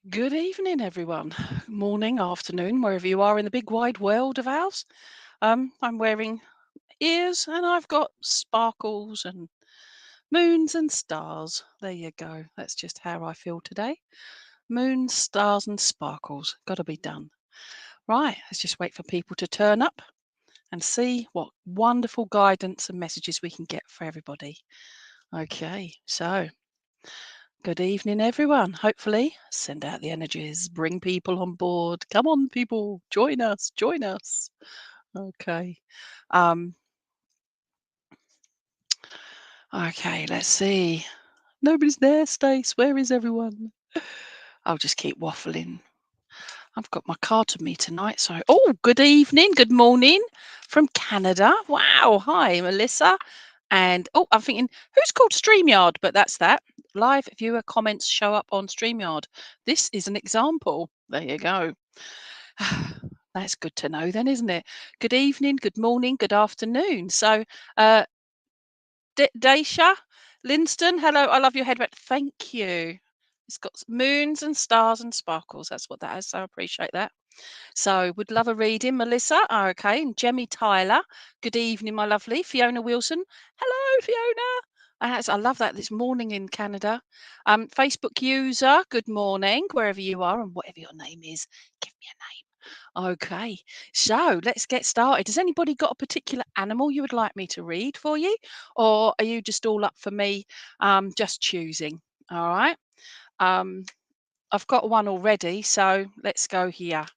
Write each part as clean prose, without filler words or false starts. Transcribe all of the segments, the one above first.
Good evening, everyone. Morning, afternoon, wherever you are in the big wide world of ours. I'm wearing ears and I've got sparkles and moons and stars. There you go. That's just how I feel today. Moons, stars, and sparkles. Got to be done. Right, let's just wait for people to turn up and see what wonderful guidance and messages we can get for everybody. Okay, so good evening, everyone. Hopefully, send out the energies, bring people on board. Come on, people, join us, join us. Okay. Um, okay, let's see. Nobody's there, Stace. Where is everyone? I'll just keep waffling. I've got my card to me tonight. So, oh, good evening, good morning from Canada. Wow. Hi, Melissa. And oh, I'm thinking, who's called StreamYard? But that's that. Live viewer comments show up on StreamYard. This is an example. There you go. That's good to know then, isn't it? Good evening, good morning, good afternoon. So, uh, Daisha, Linston, hello. I love your headband. Thank you. It's got moons and stars and sparkles. That's what that is. So I appreciate that. So would love a reading, Melissa. Okay, and Jemmy Tyler. Good evening, my lovely Fiona Wilson. Hello, Fiona. I love that this morning in Canada. Facebook user. Good morning, wherever you are and whatever your name is. Give me a name. Okay, so let's get started. Has anybody got a particular animal you would like me to read for you, or are you just all up for me just choosing? All right. Um, I've got one already, so let's go here.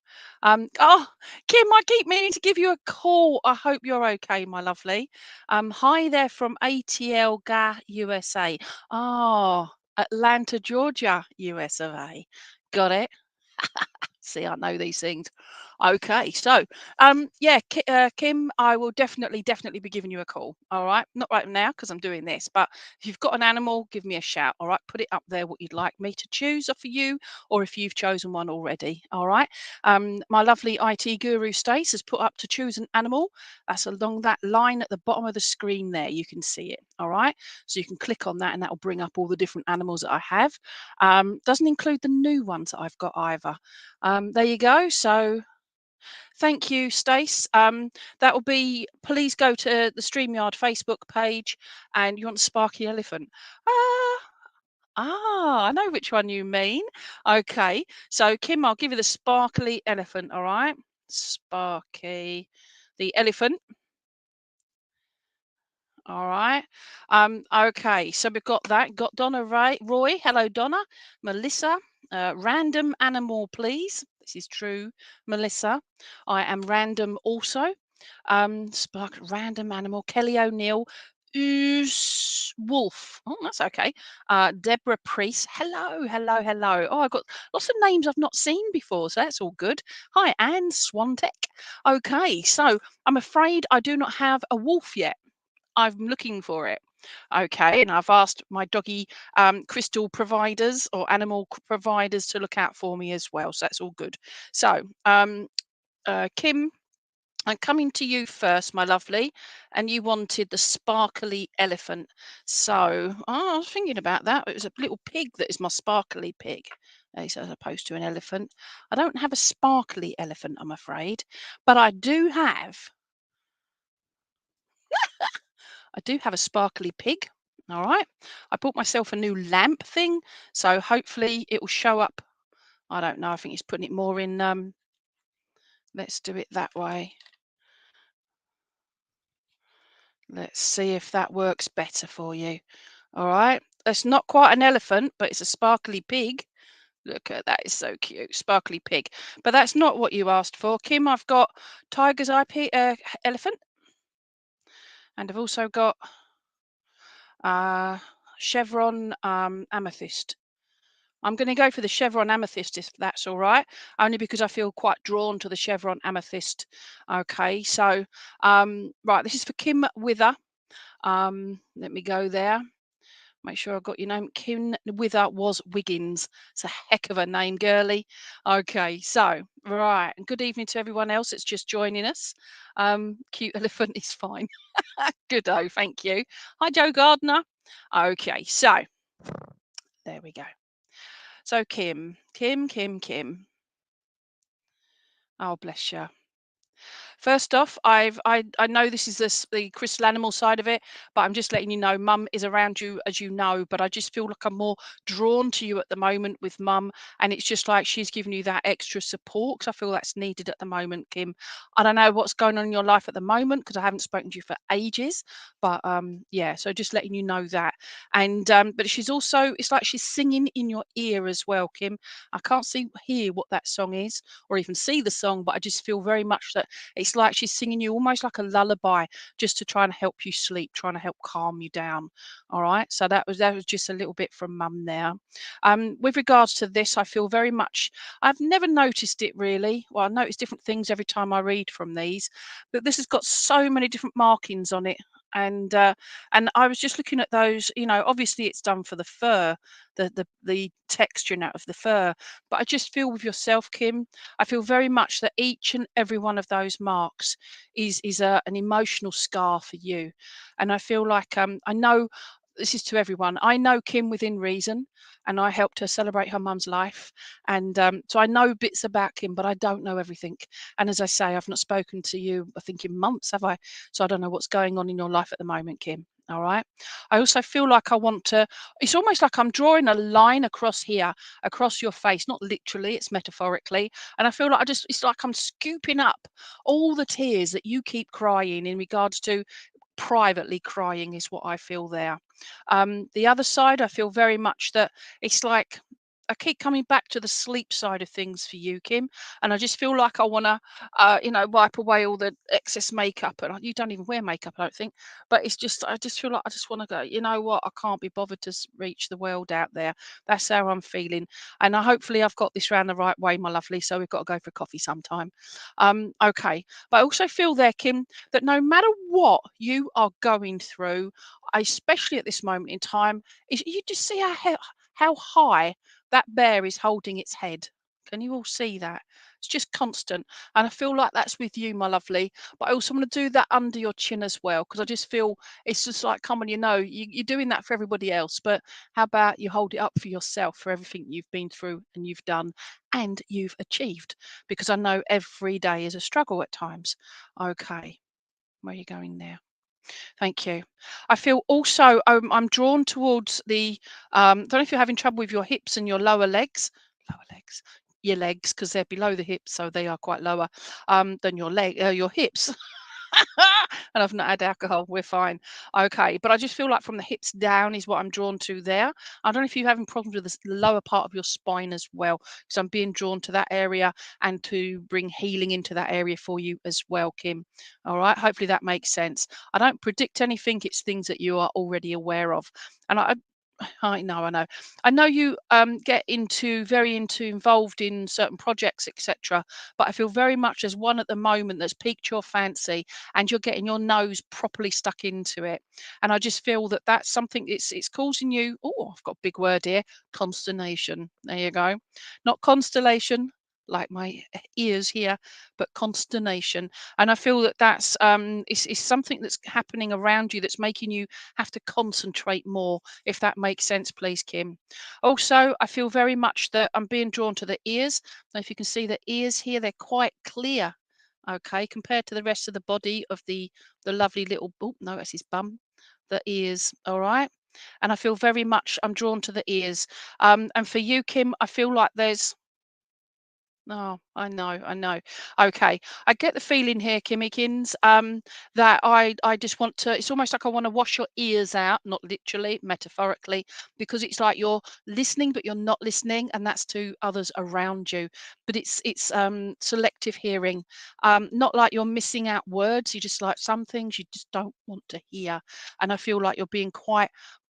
Oh, Kim, I keep meaning to give you a call. I hope you're okay, my lovely. Hi there from ATL GA, USA. Oh, Atlanta, Georgia, US of A. Got it. See, I know these things. Okay, so yeah, Kim, I will definitely be giving you a call. All right, not right now because I'm doing this, but if you've got an animal, give me a shout. All right, put it up there what you'd like me to choose for you, or if you've chosen one already. All right, my lovely IT guru Stace has put up to choose an animal. That's along that line at the bottom of the screen there. You can see it. All right, so you can click on that, and that will bring up all the different animals that I have. Doesn't include the new ones that I've got either. There you go. So thank you, Stace. That will be, please go to the StreamYard Facebook page and you want Sparky Elephant. I know which one you mean. Okay. So, Kim, I'll give you the sparkly elephant. All right. Sparky, the elephant. All right. Okay. So we've got that. Got Donna Roy. Hello, Donna. Melissa. Random animal, please. This is true, Melissa. I am random also. Spark random animal. Kelly O'Neill. Wolf. Oh, that's okay. Deborah Priest. Hello, hello, hello. Oh, I've got lots of names I've not seen before, so that's all good. Hi, Anne Swantek. Okay, so I'm afraid I do not have a wolf yet. I'm looking for it. Okay, and I've asked my doggy crystal providers or animal providers to look out for me as well. So that's all good. So, Kim, I'm coming to you first, my lovely, and you wanted the sparkly elephant. So, I was thinking about that. It was a little pig that is my sparkly pig, as opposed to an elephant. I don't have a sparkly elephant, I'm afraid, but I do have a sparkly pig. All right. I bought myself a new lamp thing, so hopefully it will show up. I don't know. I think he's putting it more in. Let's do it that way. Let's see if that works better for you. All right. It's not quite an elephant, but it's a sparkly pig. Look at that. It's so cute. Sparkly pig. But that's not what you asked for. Kim, I've got tiger's eye elephant. And I've also got uh, chevron amethyst. I'm going to go for the chevron amethyst if that's all right, only because I feel quite drawn to the chevron amethyst. Okay, so right, this is for Kim Wither. Let me go there. Make sure I got your name. Kim Wither was Wiggins. It's a heck of a name, girly. Okay, so right, and good evening to everyone else that's just joining us. Cute elephant is fine. Good, thank you. Hi, Joe Gardner. Okay, so there we go. So Kim. Oh, bless you. First off, I know this is the crystal animal side of it, but I'm just letting you know, Mum is around you, as you know. But I just feel like I'm more drawn to you at the moment with Mum, and it's just like she's giving you that extra support because I feel that's needed at the moment, Kim. I don't know what's going on in your life at the moment because I haven't spoken to you for ages, but yeah. So just letting you know that, and but she's also, it's like she's singing in your ear as well, Kim. I can't hear what that song is or even see the song, but I just feel very much that it's like she's singing you almost like a lullaby just to try and help you sleep, trying to help calm you down. All right. So that was just a little bit from Mum there. With regards to this, I feel very much, I've never noticed it really. Well, I notice different things every time I read from these, but this has got so many different markings on it. And I was just looking at those, obviously it's done for the fur, the texture now of the fur. But I just feel with yourself, Kim, I feel very much that each and every one of those marks is an emotional scar for you. And I feel like I know this is to everyone. I know Kim within reason, and I helped her celebrate her mum's life. And so I know bits about Kim, but I don't know everything. And as I say, I've not spoken to you, I think, in months, have I? So I don't know what's going on in your life at the moment, Kim. All right. I also feel like I want to, it's almost like I'm drawing a line across here, across your face, not literally, it's metaphorically. And I feel like it's like I'm scooping up all the tears that you keep crying in regards to privately crying, is what I feel there. The other side, I feel very much that it's like I keep coming back to the sleep side of things for you, Kim, and I just feel like I want to, wipe away all the excess makeup. And you don't even wear makeup, I don't think. But it's just, I just feel like I just want to go. You know what? I can't be bothered to reach the world out there. That's how I'm feeling, and hopefully I've got this round the right way, my lovely. So we've got to go for coffee sometime. Okay, but I also feel there, Kim, that no matter what you are going through, especially at this moment in time, is you just see how high that bear is holding its head. Can you all see that? It's just constant. And I feel like that's with you, my lovely. But I also want to do that under your chin as well, because I just feel it's just like, come on, you're doing that for everybody else. But how about you hold it up for yourself, for everything you've been through and you've done and you've achieved? Because I know every day is a struggle at times. Okay, where are you going there? Thank you. I feel also I'm drawn towards the. Don't know if you're having trouble with your hips and your lower legs, your legs, because they're below the hips, so they are quite lower than your hips. And I've not had alcohol. We're fine. Okay, but I just feel like from the hips down is what I'm drawn to there. I don't know if you're having problems with the lower part of your spine as well, because I'm being drawn to that area and to bring healing into that area for you as well, Kim. All right. Hopefully that makes sense. I don't predict anything. It's things that you are already aware of. And I know. I know you get very into involved in certain projects, etc. But I feel very much there's one at the moment that's piqued your fancy, and you're getting your nose properly stuck into it. And I just feel that that's something. It's causing you. Oh, I've got a big word here. Consternation. There you go. Not constellation, like my ears here, but consternation. And I feel that that's is something that's happening around you that's making you have to concentrate more, if that makes sense, please, Kim. Also, I feel very much that I'm being drawn to the ears. Now, if you can see the ears here, they're quite clear. Okay, compared to the rest of the body of the lovely little. Oh no, that's his bum. The ears. All right. And I feel very much I'm drawn to the ears. And for you, Kim, I feel like there's. Oh, I know. Okay. I get the feeling here, Kimmykins, that I just want to, it's almost like I want to wash your ears out, not literally, metaphorically, because it's like you're listening, but you're not listening, and that's to others around you. But it's selective hearing. Not like you're missing out words, you just like some things you just don't want to hear. And I feel like you're being quite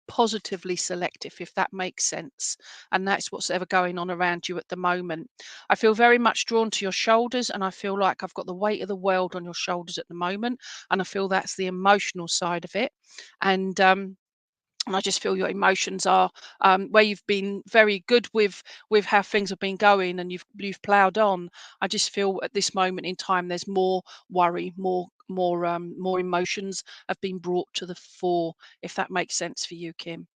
positively selective, if that makes sense. And that's what's ever going on around you at the moment. I feel very much drawn to your shoulders, and I feel like I've got the weight of the world on your shoulders at the moment, and I feel that's the emotional side of it. And um, and I just feel your emotions are where you've been very good with how things have been going, and you've ploughed on. I just feel at this moment in time there's more worry, more emotions have been brought to the fore, if that makes sense for you, Kim.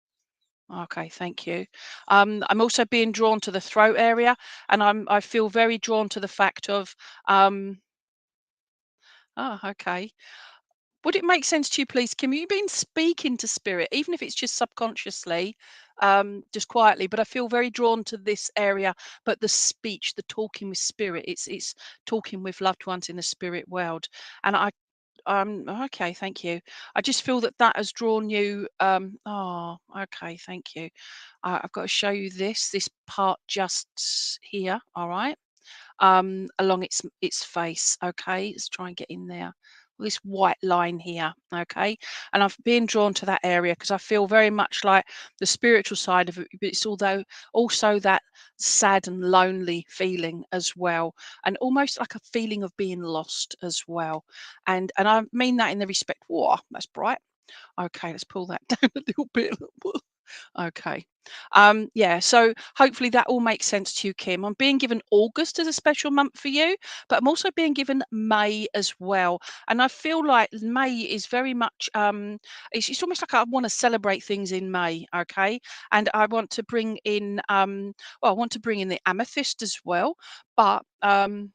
Okay, thank you. I'm also being drawn to the throat area, and I feel very drawn to the fact of um, oh, okay. Would it make sense to you, please, Kim? You've been speaking to spirit, even if it's just subconsciously, just quietly. But I feel very drawn to this area. But the speech, the talking with spirit, it's talking with loved ones in the spirit world. And okay, thank you. I just feel that that has drawn you. Oh, okay, thank you. I've got to show you this part just here. All right, along its face. Okay, let's try and get in there. This white line here. Okay, and I've been drawn to that area because I feel very much like the spiritual side of it, but it's although also that sad and lonely feeling as well, and almost like a feeling of being lost as well. And I mean that in the respect. Whoa, that's bright. Okay, let's pull that down a little bit. Okay. Yeah, so hopefully that all makes sense to you, Kim. I'm being given August as a special month for you, but I'm also being given May as well. And I feel like May is very much it's almost like I want to celebrate things in May, okay? And I want to bring in well, I want to bring in the amethyst as well. But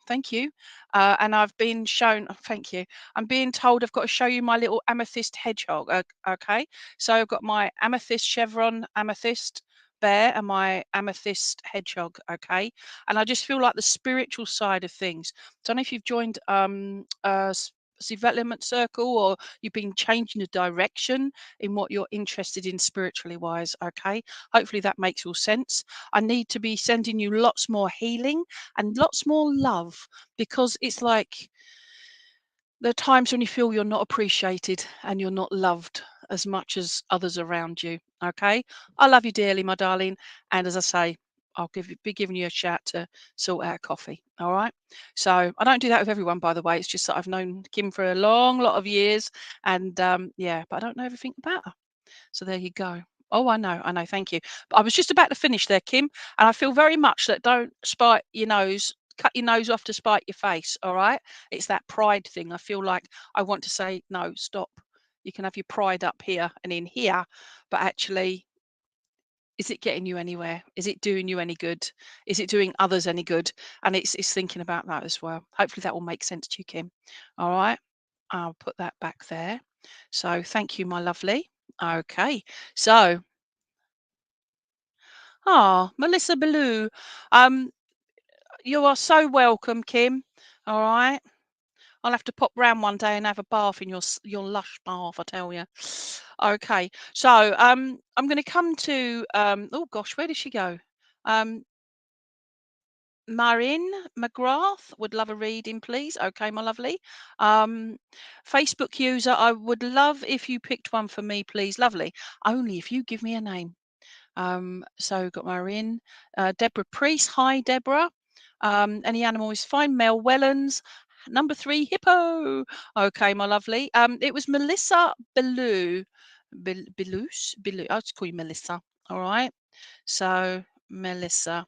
thank you. And I've been shown, oh, thank you. I'm being told I've got to show you my little amethyst hedgehog. Okay. So I've got my amethyst chevron amethyst bear and my amethyst hedgehog. Okay. And I just feel like the spiritual side of things. Don't know if you've joined development circle or you've been changing the direction in what you're interested in spiritually wise. Okay. Hopefully that makes all sense. I need to be sending you lots more healing and lots more love because it's like there are times when you feel you're not appreciated and you're not loved as much as others around you. Okay. I love you dearly, my darling. And as I say, be giving you a shout to sort out coffee. All right. So I don't do that with everyone, by the way. It's just that I've known Kim for a long lot of years. And yeah, but I don't know everything about her. So there you go. Oh, I know. Thank you. But I was just about to finish there, Kim, and I feel very much that don't spite your nose, cut your nose off to spite your face. All right. It's that pride thing. I feel like I want to say, no, stop. You can have your pride up here and in here, but actually, is it getting you anywhere? Is it doing you any good? Is it doing others any good? And it's thinking about that as well. Hopefully that will make sense to you, Kim. All right. I'll put that back there. So thank you, my lovely. Okay. So, Melissa Ballou, um, you are so welcome, Kim. All right. I'll have to pop round one day and have a bath in your lush bath, I tell you. Okay. So, I'm going to come to oh gosh, where did she go? Um, Marin McGrath would love a reading, please. Okay, my lovely. Um, Facebook user, I would love if you picked one for me, please. Lovely. Only if you give me a name. So got Marin, Deborah Priest. Hi, Deborah. Any animal is fine. Mel Wellens. Number 3, hippo. Okay, my lovely. It was Melissa Bellou. Bellou. I'll just call you Melissa. All right. So, Melissa.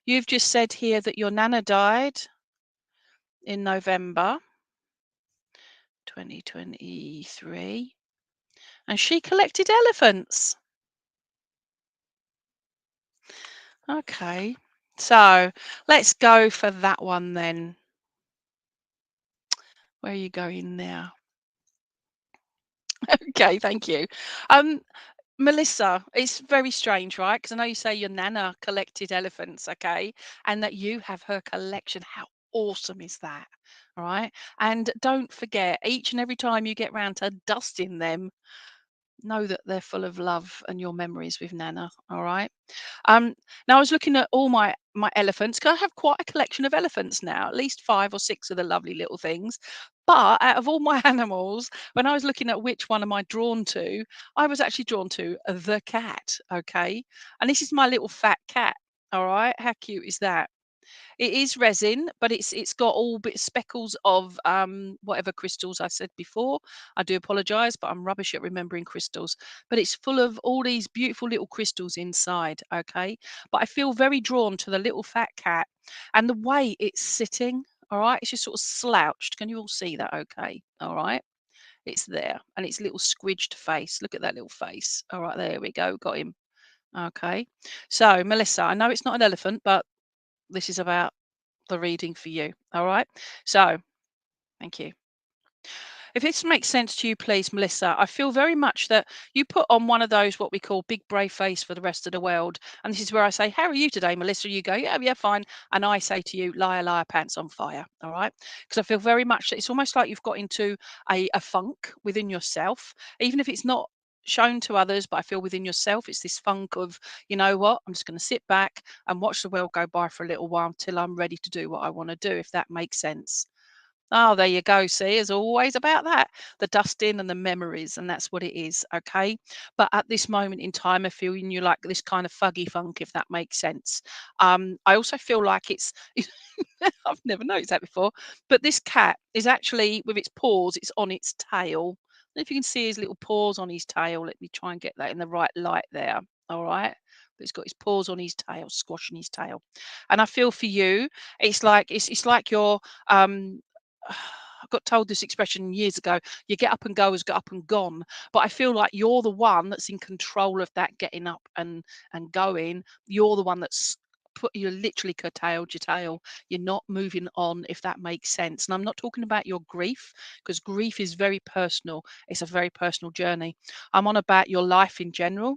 You've just said here that your nana died in November 2023 and she collected elephants. Okay. So let's go for that one then. Where are you going now? Okay, thank you. Um, Melissa, it's very strange, right? Because I know you say your nana collected elephants, okay, and that you have her collection. How awesome is that? All right. And don't forget, each and every time you get round to dusting them, know that they're full of love and your memories with Nana. All right. Um, Now I was looking at all my elephants because I have quite a collection of elephants now, at least 5 or 6 of the lovely little things. But out of all my animals, when I was looking at which one am I drawn to, I was actually drawn to the cat. Okay, and this is my little fat cat. All right, how cute is that? It is resin, but it's got all bit speckles of whatever crystals I said before. I do apologize, but I'm rubbish at remembering crystals. But it's full of all these beautiful little crystals inside. Okay, but I feel very drawn to the little fat cat and the way it's sitting. All right, it's just sort of slouched. Can you all see that? Okay, all right. It's there, and its little squidged face. Look at that little face. All right, there we go. Got him. Okay. So, Melissa, I know it's not an elephant, but this is about the reading for you. All right. So, thank you. If this makes sense to you, please, Melissa, I feel very much that you put on one of those what we call big brave face for the rest of the world. And this is where I say, how are you today, Melissa? You go, yeah, yeah, fine. And I say to you, liar, liar, pants on fire. All right. Because I feel very much that it's almost like you've got into a funk within yourself, even if it's not shown to others, but I feel within yourself, it's this funk of, you know what, I'm just going to sit back and watch the world go by for a little while until I'm ready to do what I want to do, if that makes sense. Oh, there you go. See, it's always about that, the dusting and the memories, and that's what it is. Okay. But at this moment in time, I feel in you like this kind of fuggy funk, if that makes sense. I also feel like it's, I've never noticed that before, but this cat is actually, with its paws, it's on its tail. If you can see his little paws on his tail, let me try and get that in the right light there. All right. But it's got his paws on his tail, squashing his tail. And I feel for you, it's like you're I got told this expression years ago. You get up and go has got up and gone. But I feel like you're the one that's in control of that getting up and going. You're the one that's you're literally curtailed your tail. You're not moving on, if that makes sense. And I'm not talking about your grief, because grief is very personal. It's a very personal journey. I'm on about your life in general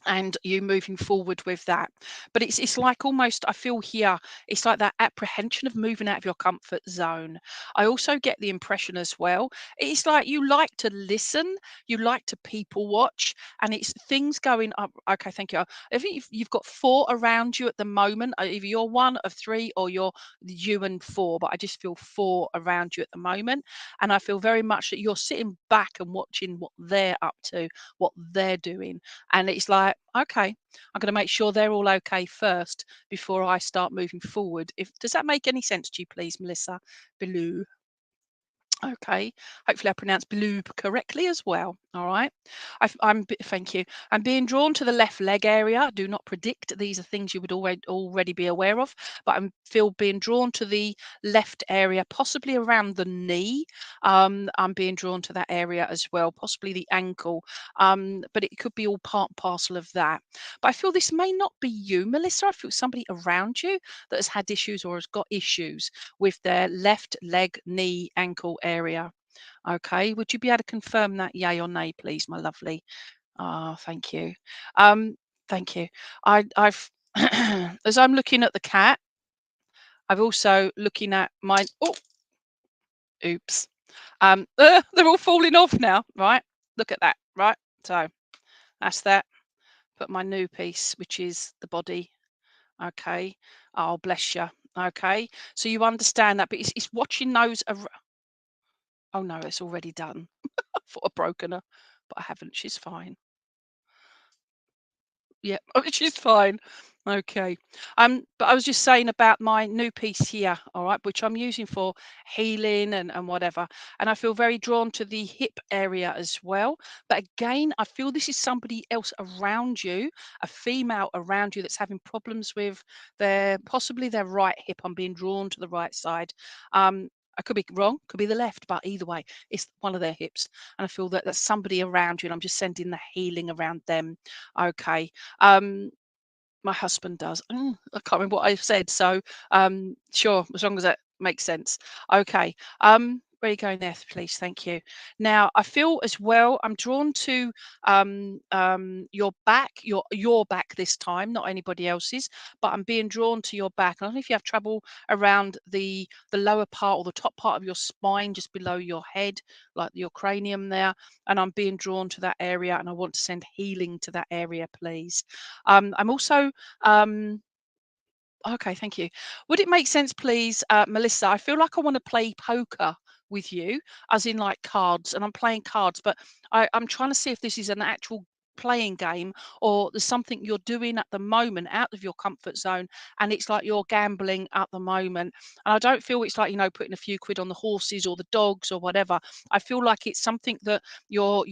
and you moving forward with that. But it's like almost, I feel here, it's like that apprehension of moving out of your comfort zone. I also get the impression as well, it's like you like to listen, you like to people watch, and it's things going up. Okay, thank you. I think you've got four around you at the moment. Either you're one of three or you're you and four, but I just feel four around you at the moment. And I feel very much that you're sitting back and watching what they're up to, what they're doing, and it's like, okay, I'm going to make sure they're all okay first before I start moving forward. If does that make any sense to you, please, Melissa? Bellew. Okay. Hopefully, I pronounced blue correctly as well. All right. Thank you. I'm being drawn to the left leg area. I do not predict these are things you would already be aware of, but I'm feel being drawn to the left area, possibly around the knee. I'm being drawn to that area as well, possibly the ankle. But it could be all part and parcel of that. But I feel this may not be you, Melissa. I feel somebody around you that has had issues or has got issues with their left leg, knee, ankle area. Okay. Would you be able to confirm that, yay or nay, please, my lovely? Ah, thank you. Um, thank you. I've as I'm looking at the cat, I've also looking at my oh, oops. They're all falling off now, right? Look at that, right? So that's that. Put my new piece, which is the body. Okay. Oh, bless you. Okay. So you understand that, but it's watching those. Oh no, it's already done. I thought I'd broken her, but I haven't. She's fine. Yeah, oh, she's fine. Okay. But I was just saying about my new piece here, all right, which I'm using for healing and whatever. And I feel very drawn to the hip area as well. But again, I feel this is somebody else around you, a female around you that's having problems with their possibly their right hip. I'm being drawn to the right side. I could be wrong, could be the left, but either way, it's one of their hips. And I feel that there's somebody around you, and I'm just sending the healing around them. Okay. Um, my husband does. I can't remember what I said. So, sure, as long as that makes sense. Okay. Where are you going there, please? Thank you. Now, I feel as well. I'm drawn to your back, your back this time, not anybody else's. But I'm being drawn to your back. I don't know if you have trouble around the lower part or the top part of your spine, just below your head, like your cranium there. And I'm being drawn to that area, and I want to send healing to that area, please. I'm also okay, thank you. Would it make sense, please, Melissa? I feel like I want to play poker with you, as in like cards, and I'm playing cards, but I'm trying to see if this is an actual playing game or there's something you're doing at the moment out of your comfort zone, and it's like you're gambling at the moment. And I don't feel it's like, putting a few quid on the horses or the dogs or whatever. I feel like it's something that oh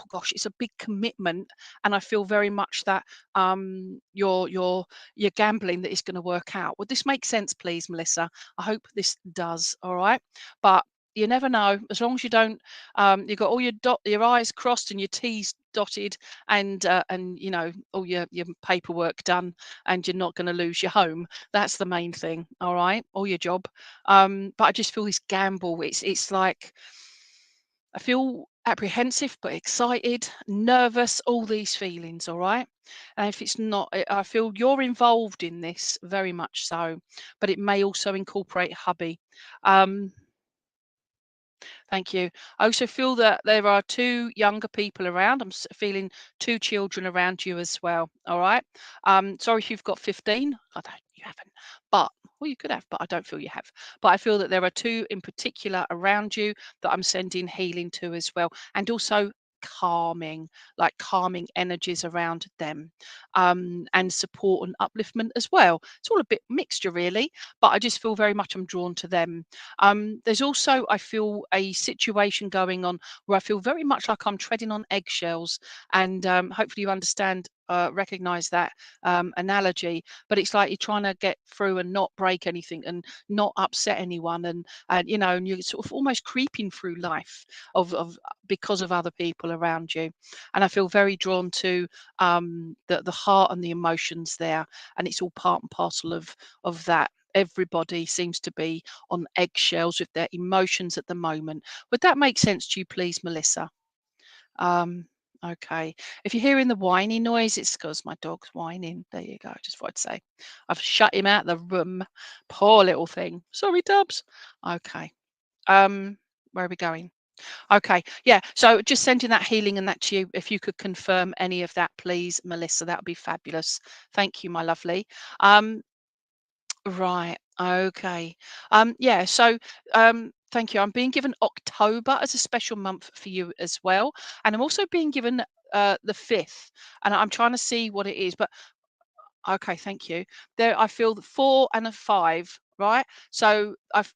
gosh, it's a big commitment, and I feel very much that you're gambling that it's going to work out. Would this make sense, please, Melissa? I hope this does. All right. But you never know. As long as you don't, you've got all your I's crossed and your T's dotted, and all your paperwork done, and you're not going to lose your home. That's the main thing. All right, or your job. But I just feel this gamble. It's like I feel apprehensive but excited, nervous, all these feelings, all right? And if it's not, I feel you're involved in this very much so, but it may also incorporate hubby. Um, Thank you. I also feel that there are two younger people around. Feeling two children around you as well. All right. Sorry if you've got 15. I don't, you haven't, but well, you could have, but I don't feel you have. But I feel that there are two in particular around you that I'm sending healing to as well, and also calming, like calming energies around them, and support and upliftment as well. It's all a bit mixture, really, but I just feel very much I'm drawn to them. There's also, I feel, a situation going on where I feel very much like I'm treading on eggshells, and hopefully you understand, recognize that analogy. But it's like you're trying to get through and not break anything and not upset anyone, and you're sort of almost creeping through life of because of other people around you. And I feel very drawn to the heart and the emotions there, and it's all part and parcel of that. Everybody seems to be on eggshells with their emotions at the moment. Would that make sense to you, please, Melissa? Um, okay. If you're hearing the whiny noise, it's because my dog's whining. There you go. Just thought I'd say. I've shut him out of the room. Poor little thing. Sorry, Dubs. Okay. Where are we going? Okay. Yeah. So just sending that healing and that to you. If you could confirm any of that, please, Melissa, that would be fabulous. Thank you, my lovely. Um, Right. Okay. Yeah. So, thank you. I'm being given October as a special month for you as well, and I'm also being given the 5th, and I'm trying to see what it is. But okay, thank you. There, I feel the 4 and a 5. Right. So I've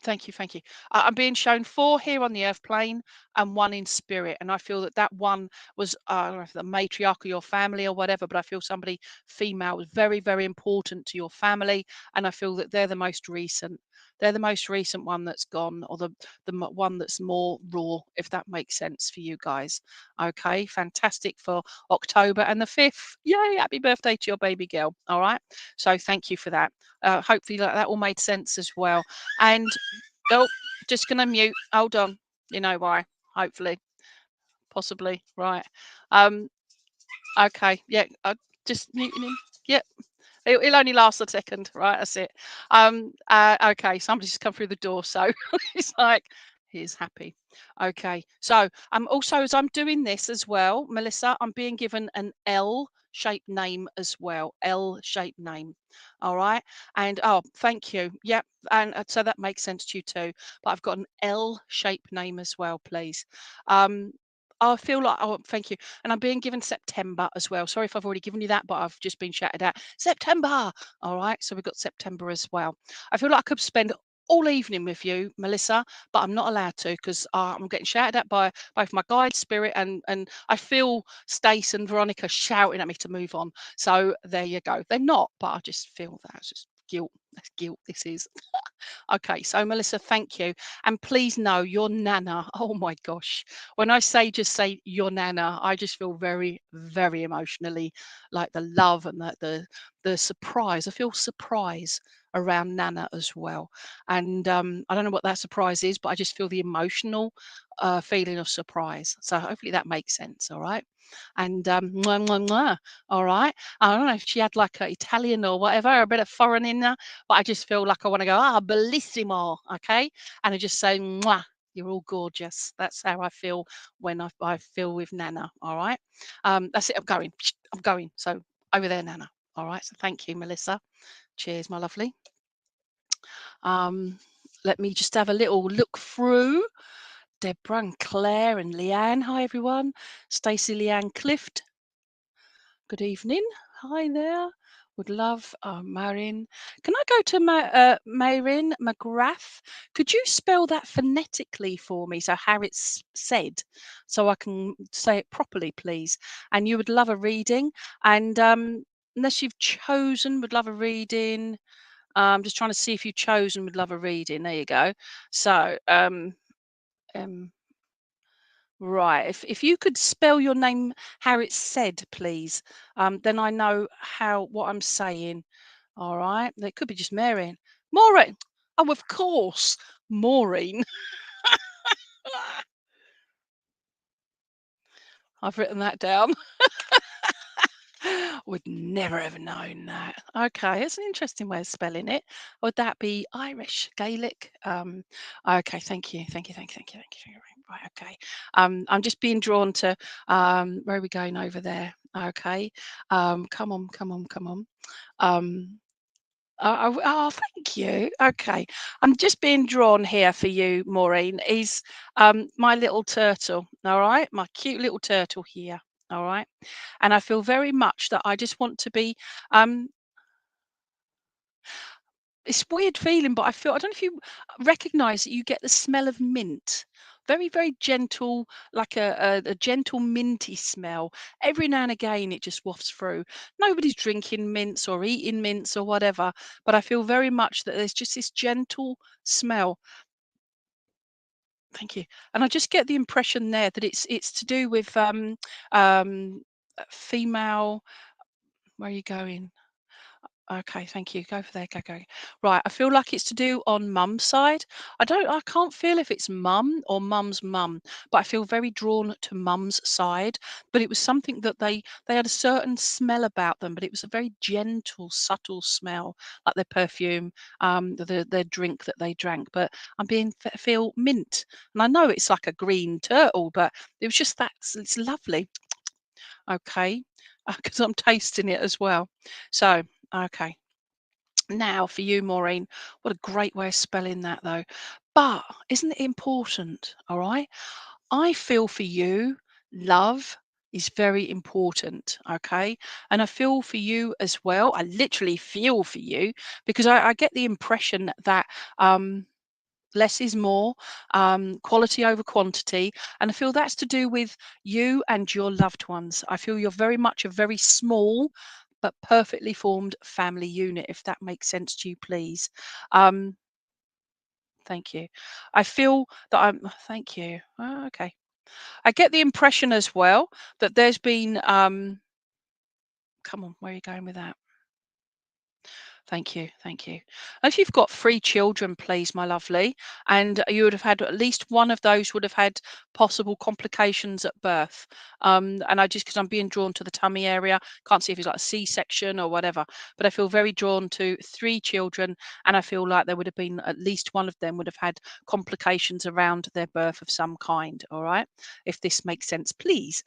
Thank you, thank you. I'm being shown 4 here on the earth plane and 1 in spirit, and I feel that that one was, I don't know if the matriarch of your family or whatever, but I feel somebody female was very, very important to your family, and I feel that they're the most recent. They're the most recent one that's gone, or the one that's more raw, if that makes sense for you guys. Okay, fantastic for October and the 5th. Yay! Happy birthday to your baby girl. All right. So thank you for that. Hopefully that all made sense as well. And oh, just gonna mute. Hold on. You know why? Hopefully, possibly. Right. Um. Okay. Yeah. Just muting him. Yep. It'll only last a second. Right. That's it. Okay. Somebody's just come through the door, so it's like he's happy. Okay. So also, as I'm doing this as well, Melissa, I'm being given an L shaped name as well. L shaped name. All right. And oh, thank you. Yep. And so that makes sense to you too. But I've got an L shaped name as well, please. Um, I feel like, oh, thank you. And I'm being given September as well. Sorry if I've already given you that, but I've just been shouted at. September. All right. So we've got September as well. I feel like I could spend all evening with you, Melissa, but I'm not allowed to because I'm getting shouted at by both my guide spirit and I feel Stace and Veronica shouting at me to move on. So there you go. They're not, but I just feel that's just guilt. That's guilt. This is. Okay, so Melissa, thank you. And please know your nana. Oh my gosh. When I say just say your nana, I just feel very, very emotionally like the love and the surprise. I feel surprise around Nana as well. And I don't know what that surprise is, but I just feel the emotional feeling of surprise. So hopefully that makes sense. All right. And mwah, mwah, mwah, all right. I don't know if she had like a Italian or whatever, a bit of foreign in there, but I just feel like I want to go, bellissimo. Okay. And I just say, mwah, you're all gorgeous. That's how I feel when I feel with Nana. All right. That's it. I'm going. I'm going. So over there, Nana. All right. So thank you, Melissa. Cheers, my lovely. Let me just have a little look through. Deborah and Claire and Leanne. Hi, everyone. Stacey Leanne Clift. Good evening. Hi there. Would love Marin. Can I go to Marin McGrath? Could you spell that phonetically for me, so how it's said, so I can say it properly, please? And you would love a reading. And unless you've chosen, would love a reading. Just trying to see if you chose and would love a reading. There you go. So, um, right. If you could spell your name how it's said, please, then I know how what I'm saying. All right. It could be just Maureen. Maureen. Oh, of course, Maureen. I've written that down. Would never have known that. Okay, it's an interesting way of spelling it. Would that be Irish, Gaelic? Okay, thank you, thank you, thank you, thank you, thank you. Right, okay. I'm just being drawn to where are we going over there? Okay. Come on, come on, come on. Um, oh, thank you. Okay, I'm just being drawn here for you, Maureen. Is my little turtle? All right, my cute little turtle here. All right, and I feel very much that I just want to be. Um, it's a weird feeling, but I don't know if you recognize that you get the smell of mint. Very, very gentle, like a gentle minty smell. Every now and again, it just wafts through. Nobody's drinking mints or eating mints or whatever, but I feel very much that there's just this gentle smell. Thank you. And I just get the impression there that it's to do with female. Where are you going? Okay, thank you. Go for there. Go, go. Right. I feel like it's to do on mum's side. I can't feel if it's mum or mum's mum, but I feel very drawn to mum's side. But it was something that they had a certain smell about them, but it was a very gentle, subtle smell, like their perfume, their drink that they drank. But I'm being feel mint, and I know it's like a green turtle, but it was just that it's lovely. Okay, because I'm tasting it as well. So okay. Now for you, Maureen, what a great way of spelling that though. But isn't it important? All right. I feel for you, love is very important. Okay. And I feel for you as well. I literally feel for you because I get the impression that less is more, quality over quantity. And I feel that's to do with you and your loved ones. I feel you're very much a very small but perfectly formed family unit, if that makes sense to you, please. Um, thank you. I feel that thank you. Okay. I get the impression as well that there's been, come on, where are you going with that? Thank you, thank you. If you've got 3 children, please, my lovely, and you would have had at least one of those would have had possible complications at birth. And I just because I'm being drawn to the tummy area, can't see if it's like a C-section or whatever, but I feel very drawn to 3 children, and I feel like there would have been at least one of them would have had complications around their birth of some kind. All right, if this makes sense, please.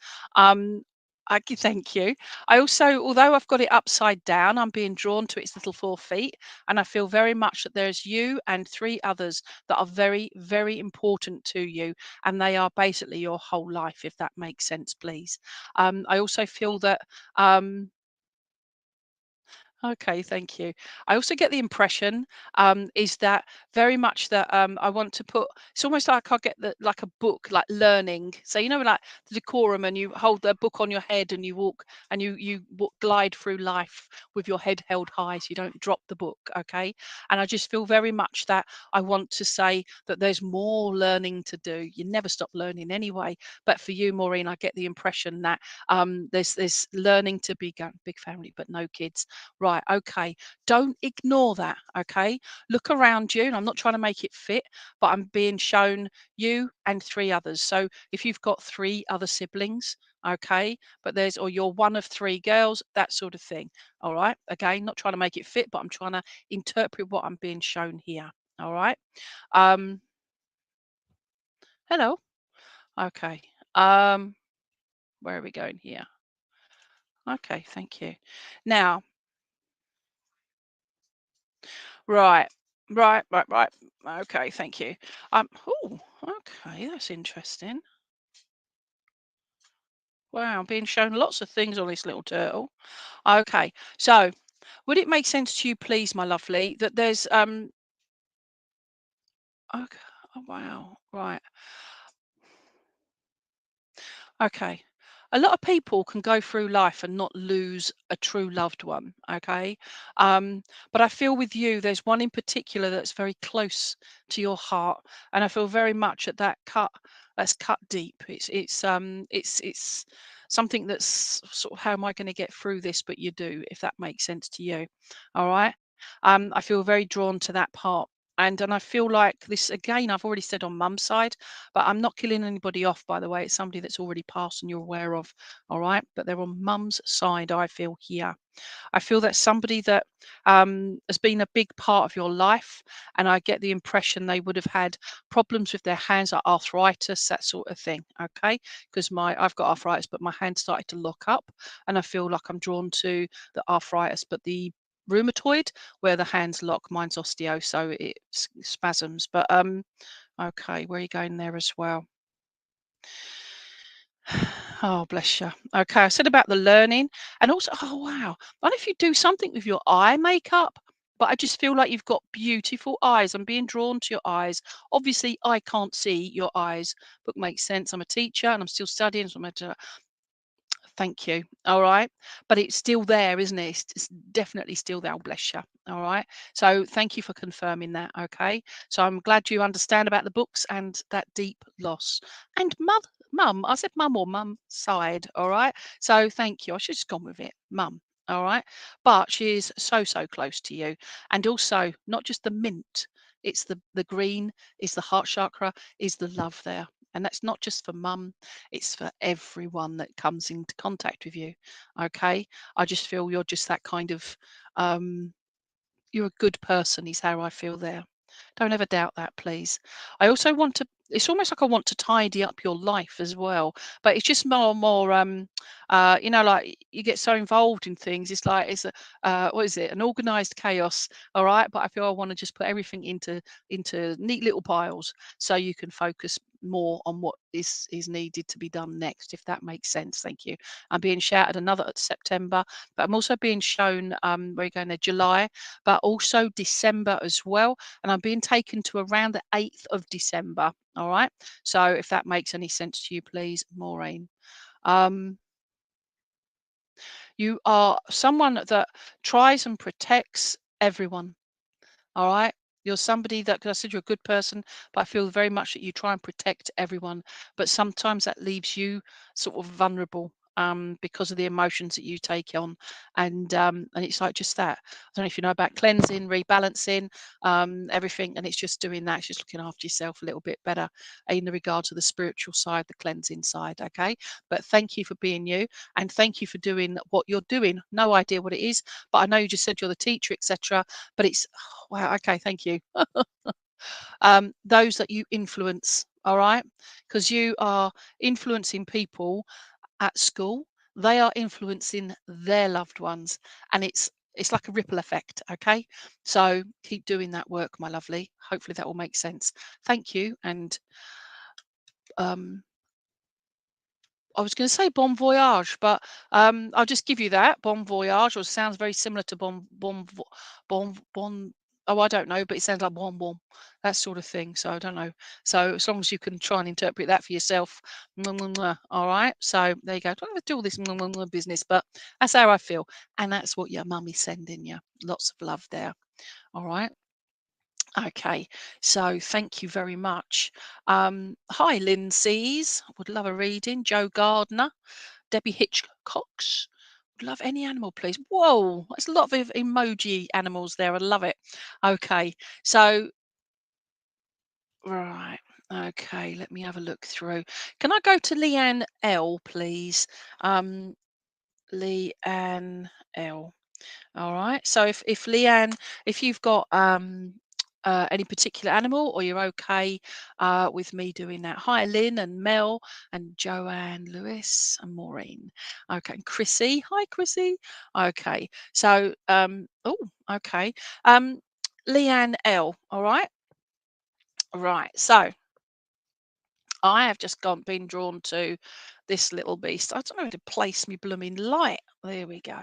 Thank you. I also, although I've got it upside down, I'm being drawn to its little 4 feet, and I feel very much that there's you and 3 others that are very, very important to you, and they are basically your whole life, if that makes sense, please. I also feel that okay, thank you. I also get the impression is that very much that I want to put. It's almost like I get the like a book, like learning. So you know, like the decorum, and you hold the book on your head, and you walk, and glide through life with your head held high, so you don't drop the book. Okay, and I just feel very much that I want to say that there's more learning to do. You never stop learning anyway. But for you, Maureen, I get the impression that there's learning to be big family, but no kids. Right, okay. Don't ignore that, okay? Look around you, and I'm not trying to make it fit, but I'm being shown you and 3 others. So if you've got 3 other siblings, okay, but or you're one of 3 girls, that sort of thing. All right. Again, not trying to make it fit, but I'm trying to interpret what I'm being shown here. All right. Um, hello. Okay. Um, where are we going here? Okay, thank you. Now, right. Right. Okay, thank you. Oh, okay, that's interesting. Wow, I'm being shown lots of things on this little turtle. Okay, so would it make sense to you, please, my lovely, that there's okay, oh, wow, right. Okay. a lot of people can go through life and not lose a true loved one. Okay. um but I feel with you there's one in particular that's very close to your heart, and I feel very much at that cut, that's cut deep. It's something that's sort of, how am I going to get through this, but you do, if that makes sense to you. All right. I feel very drawn to that part. And I feel like this again, I've already said on mum's side, but I'm not killing anybody off, by the way. It's somebody that's already passed and you're aware of. All right. But they're on mum's side, I feel here. I feel that's somebody that has been a big part of your life. And I get the impression they would have had problems with their hands, like arthritis, that sort of thing. Okay. Because I've got arthritis, but my hand started to lock up. And I feel like I'm drawn to the arthritis, but the rheumatoid, where the hands lock, mine's osteo, so it spasms. But okay, where are you going there as well? Oh, bless you. Okay, I said about the learning, and also, oh wow, I don't know if you do something with your eye makeup, but I just feel like you've got beautiful eyes. I'm being drawn to your eyes. Obviously, I can't see your eyes, but makes sense. I'm a teacher and I'm still studying, so thank you. All right. But it's still there, isn't it? It's definitely still there. Oh, bless you. All right. So thank you for confirming that. Okay. So I'm glad you understand about the books and that deep loss. And mum, I said mum or mum side. All right. So thank you. I should have just gone with it. Mum. All right. But she is so, so close to you. And also, not just the mint, it's the green, it's the heart chakra, is the love there. And that's not just for mum, it's for everyone that comes into contact with you. Okay. I just feel you're just that kind of, um, you're a good person, is how I feel there. Don't ever doubt that, please. I also want to, it's almost like I want to tidy up your life as well, but it's just more and more, like you get so involved in things. It's like, it's a, what is it? An organized chaos. All right. But I feel I want to just put everything into neat little piles so you can focus more on what is needed to be done next, if that makes sense. Thank you. I'm being shouted another at September, but I'm also being shown, where are you going there, July, but also December as well. And I'm being taken to around the 8th of December. All right. So if that makes any sense to you, please, Maureen. Um, you are someone that tries and protects everyone. All right. You're somebody that, 'cause I said you're a good person, but I feel very much that you try and protect everyone. But sometimes that leaves you sort of vulnerable, because of the emotions that you take on. And it's like just that. I don't know if you know about cleansing, rebalancing, everything. And it's just doing that. It's just looking after yourself a little bit better in the regard to the spiritual side, the cleansing side. Okay. But thank you for being you. And thank you for doing what you're doing. No idea what it is, but I know you just said you're the teacher, etc. But it's wow, okay, thank you. Those that you influence, all right? Because you are influencing people at school, they are influencing their loved ones, and it's like a ripple effect, okay? So keep doing that work, my lovely. Hopefully that will make sense. Thank you. And um I was going to say bon voyage, but I'll just give you that bon voyage, or sounds very similar to bon. Oh, I don't know, but it sounds like bon bon, that sort of thing. So I don't know. So as long as you can try and interpret that for yourself, mwah, mwah, mwah, all right. So there you go. Don't have to do all this mwah, mwah, mwah business, but that's how I feel, and that's what your mummy's sending you. Lots of love there. All right. Okay, so thank you very much. Hi, Lindsay's. Would love a reading. Joe Gardner, Debbie Hitchcocks. Would love any animal, please. Whoa, that's a lot of emoji animals there. I love it. Okay, so right. Okay, let me have a look through. Can I go to Leanne L, please? Um, Leanne L. All right. So if Leanne, if you've got any particular animal, or you're okay with me doing that. Hi, Lynn and Mel and Joanne, Lewis and Maureen. Okay, and Chrissy. Hi, Chrissy. Okay. So oh, okay. Leanne L. All right. Right. So I have just been drawn to this little beast. I don't know how to place me blooming light. There we go.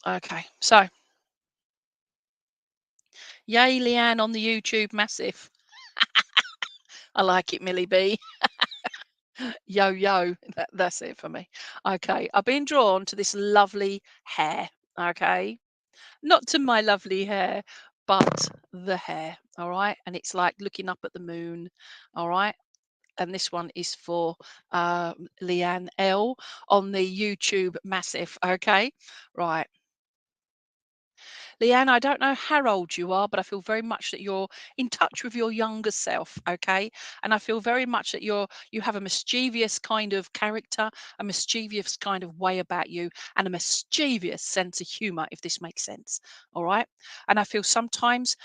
Okay. So yay, Leanne on the YouTube, massive. I like it, Millie B. Yo, yo, that's it for me. Okay, I've been drawn to this lovely hair. Okay, not to my lovely hair, but the hair. All right, and it's like looking up at the moon. All right, and this one is for Leanne L on the YouTube massive. Okay, right. Leanne, I don't know how old you are, but I feel very much that you're in touch with your younger self, okay? And I feel very much that you have a mischievous kind of character, a mischievous kind of way about you, and a mischievous sense of humor, if this makes sense. All right. And I feel sometimes,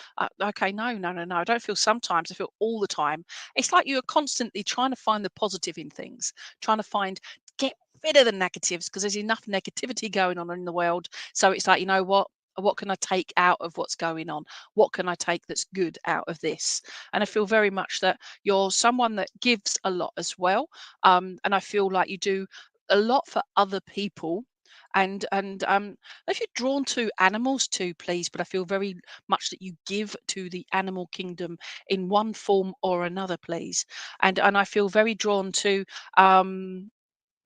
okay, no. I don't feel sometimes, I feel all the time. It's like you're constantly trying to find the positive in things, trying to get rid of the negatives because there's enough negativity going on in the world. So it's like, you know what can I take out of what's going on? What can I take that's good out of this? And I feel very much that you're someone that gives a lot as well. And I feel like you do a lot for other people. And if you're drawn to animals too, please, but I feel very much that you give to the animal kingdom in one form or another, please. And I feel very drawn to um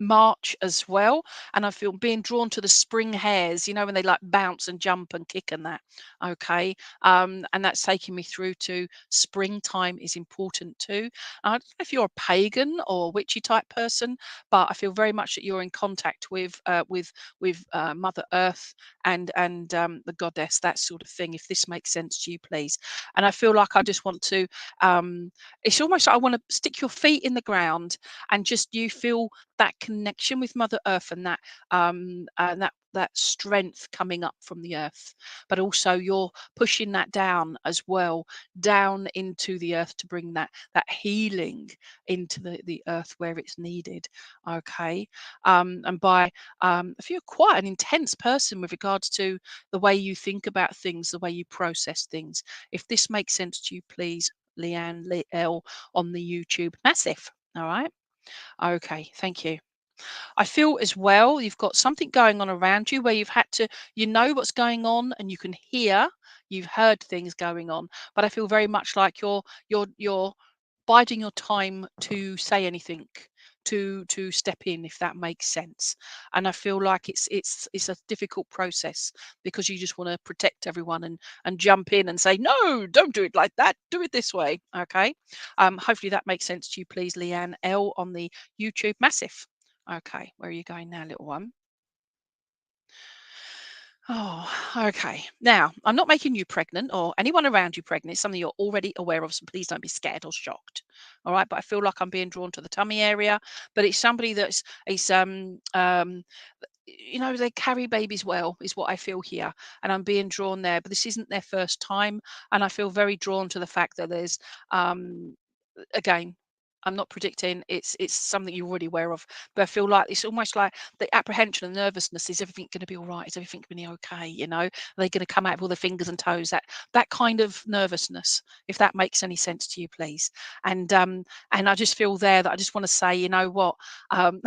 March as well, and I feel being drawn to the spring hares, when they like bounce and jump and kick and that. Okay. And that's taking me through to springtime is important too. I don't know if you're a pagan or witchy type person, but I feel very much that you're in contact with Mother Earth and the goddess, that sort of thing, if this makes sense to you, please. And I feel like I just want to it's almost like I want to stick your feet in the ground and just you feel that connection with Mother Earth and that strength coming up from the earth, but also you're pushing that down as well, down into the earth to bring that healing into the earth where it's needed. Okay. And by if you're quite an intense person with regards to the way you think about things, the way you process things, if this makes sense to you, please, Leanne L on the YouTube massive. All right. Okay, thank you. I feel as well you've got something going on around you where you know what's going on and you can hear, you've heard things going on, but I feel very much like you're biding your time to say anything, to step in, if that makes sense. And I feel like it's a difficult process because you just want to protect everyone and jump in and say, no, don't do it like that. Do it this way. Okay. Hopefully that makes sense to you, please, Leanne L on the YouTube massive. Okay, where are you going now, little one? Oh, okay. Now, I'm not making you pregnant or anyone around you pregnant. It's something you're already aware of, so please don't be scared or shocked. All right, but I feel like I'm being drawn to the tummy area. But it's somebody that's is they carry babies well, is what I feel here, and I'm being drawn there. But this isn't their first time, and I feel very drawn to the fact that there's um again, I'm not predicting, it's something you're already aware of, but I feel like it's almost like the apprehension and nervousness. Is everything going to be all right? Is everything going to be okay? Are they going to come out with all their fingers and toes? That kind of nervousness, if that makes any sense to you, please. And I just feel there that I just want to say, you know what? Um,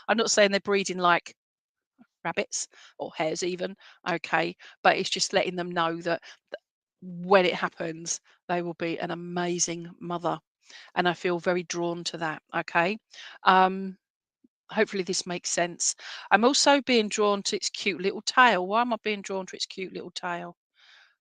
I'm not saying they're breeding like rabbits or hares even, okay, but it's just letting them know that when it happens, they will be an amazing mother, and I feel very drawn to that. Okay. Um, Hopefully this makes sense. I'm also being drawn to its cute little tail. Why am I being drawn to its cute little tail?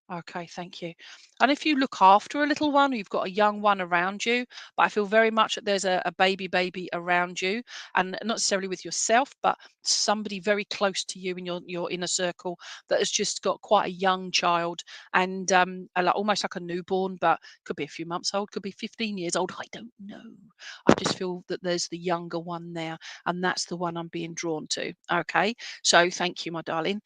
Okay, thank you. And if you look after a little one, you've got a young one around you, but I feel very much that there's a baby around you, and not necessarily with yourself, but somebody very close to you in your inner circle that has just got quite a young child and like, almost like a newborn, but could be a few months old, could be 15 years old. I don't know. I just feel that there's the younger one there, and that's the one I'm being drawn to. Okay, so thank you, my darling.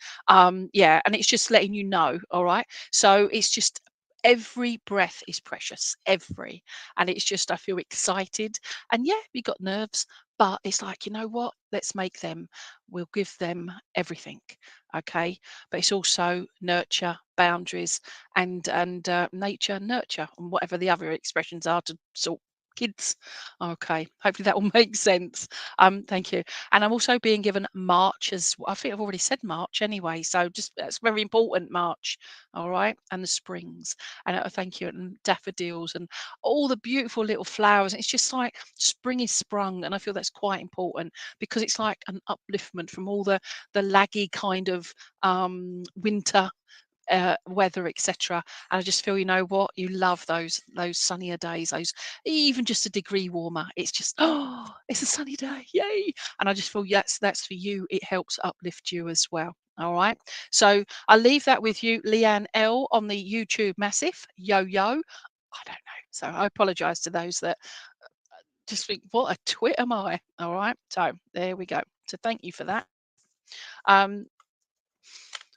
Yeah, and it's just letting you know. All right, so it's just every breath is precious, every. And it's just, I feel excited. And yeah, we got nerves, but it's like, you know what? We'll give them everything. Okay. But it's also nurture, boundaries, and nature, nurture, and whatever the other expressions are to sort. kids. Okay, hopefully that will make sense. Thank you. And I'm also being given March as I think I've already said March anyway. So just that's very important, March. All right, and the springs. And thank you, and daffodils and all the beautiful little flowers. It's just like spring is sprung, and I feel that's quite important because it's like an upliftment from all the laggy kind of winter weather, etc. And I just feel, you know what, you love those sunnier days, those even just a degree warmer. It's just it's a sunny day, yay! And I just feel yes, that's for you. It helps uplift you as well. All right. So I'll leave that with you, Leanne L on the YouTube massive yo yo. I don't know. So I apologise to those that just think, what a twit am I? All right. So there we go. So thank you for that. Um,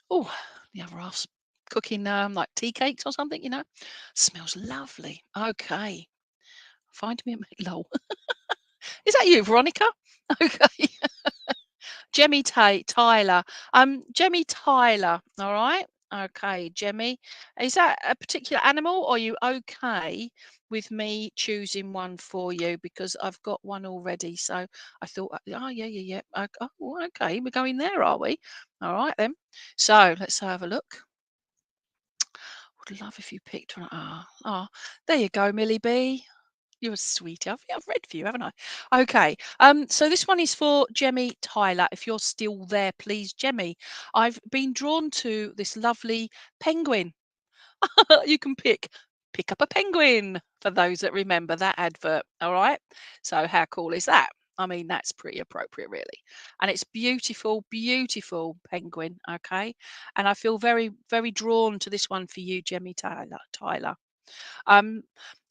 Oh, the other half's cooking, like tea cakes or something, you know? Smells lovely. Okay. Find me a lol. Is that you, Veronica? Okay. Jemmy Tyler. Jemmy Tyler. All right. Okay, Jemmy. Is that a particular animal, or are you okay with me choosing one for you? Because I've got one already. So I thought, oh, yeah, yeah, yeah. Oh, okay. We're going there, are we? All right, then. So let's have a look. Would love if you picked one. There you go, Millie B. You're a sweetie. I've read for you, haven't I? Okay. So this one is for Jemmy Tyler. If you're still there, please, Jemmy. I've been drawn to this lovely penguin. You can pick up a penguin for those that remember that advert. All right. So how cool is that? I mean, that's pretty appropriate, really. And it's beautiful, beautiful penguin. Okay. And I feel very, very drawn to this one for you, Jemmy Tyler. Um,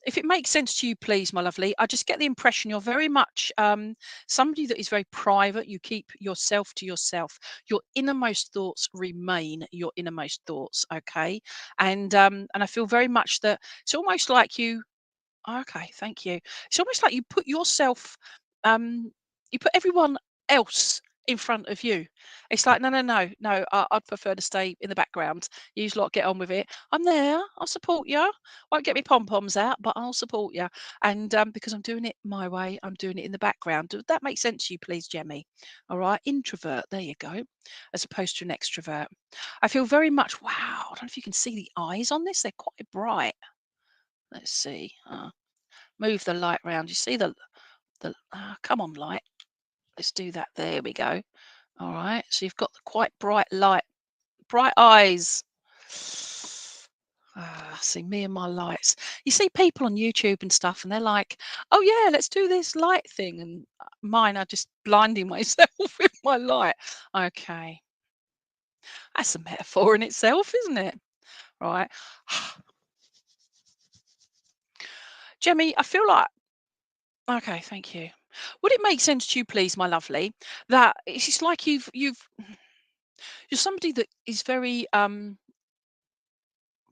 if it makes sense to you, please, my lovely, I just get the impression you're very much somebody that is very private. You keep yourself to yourself. Your innermost thoughts remain your innermost thoughts, okay? And I feel very much that it's almost like you. Okay, thank you. It's almost like you put yourself, you put everyone else in front of you. It's like, no, no, no, no. I'd prefer to stay in the background. You lot get on with it. I'm there. I'll support you. Won't get me pom poms out, but I'll support you. And because I'm doing it my way, I'm doing it in the background. Does that make sense to you, please, Jemmy? All right, introvert. There you go, as opposed to an extrovert. I feel very much. Wow. I don't know if you can see the eyes on this. They're quite bright. Let's see. Move the light round. You see the come on, light. Let's do that. There we go. All right. So you've got the quite bright light, bright eyes. See me and my lights. You see people on YouTube and stuff, and they're like, "Oh yeah, let's do this light thing," and mine are just blinding myself with my light. Okay, that's a metaphor in itself, isn't it? Right, Jemmy. I feel like okay. Thank you. Would it make sense to you, please, my lovely, that it's just like you're somebody that is very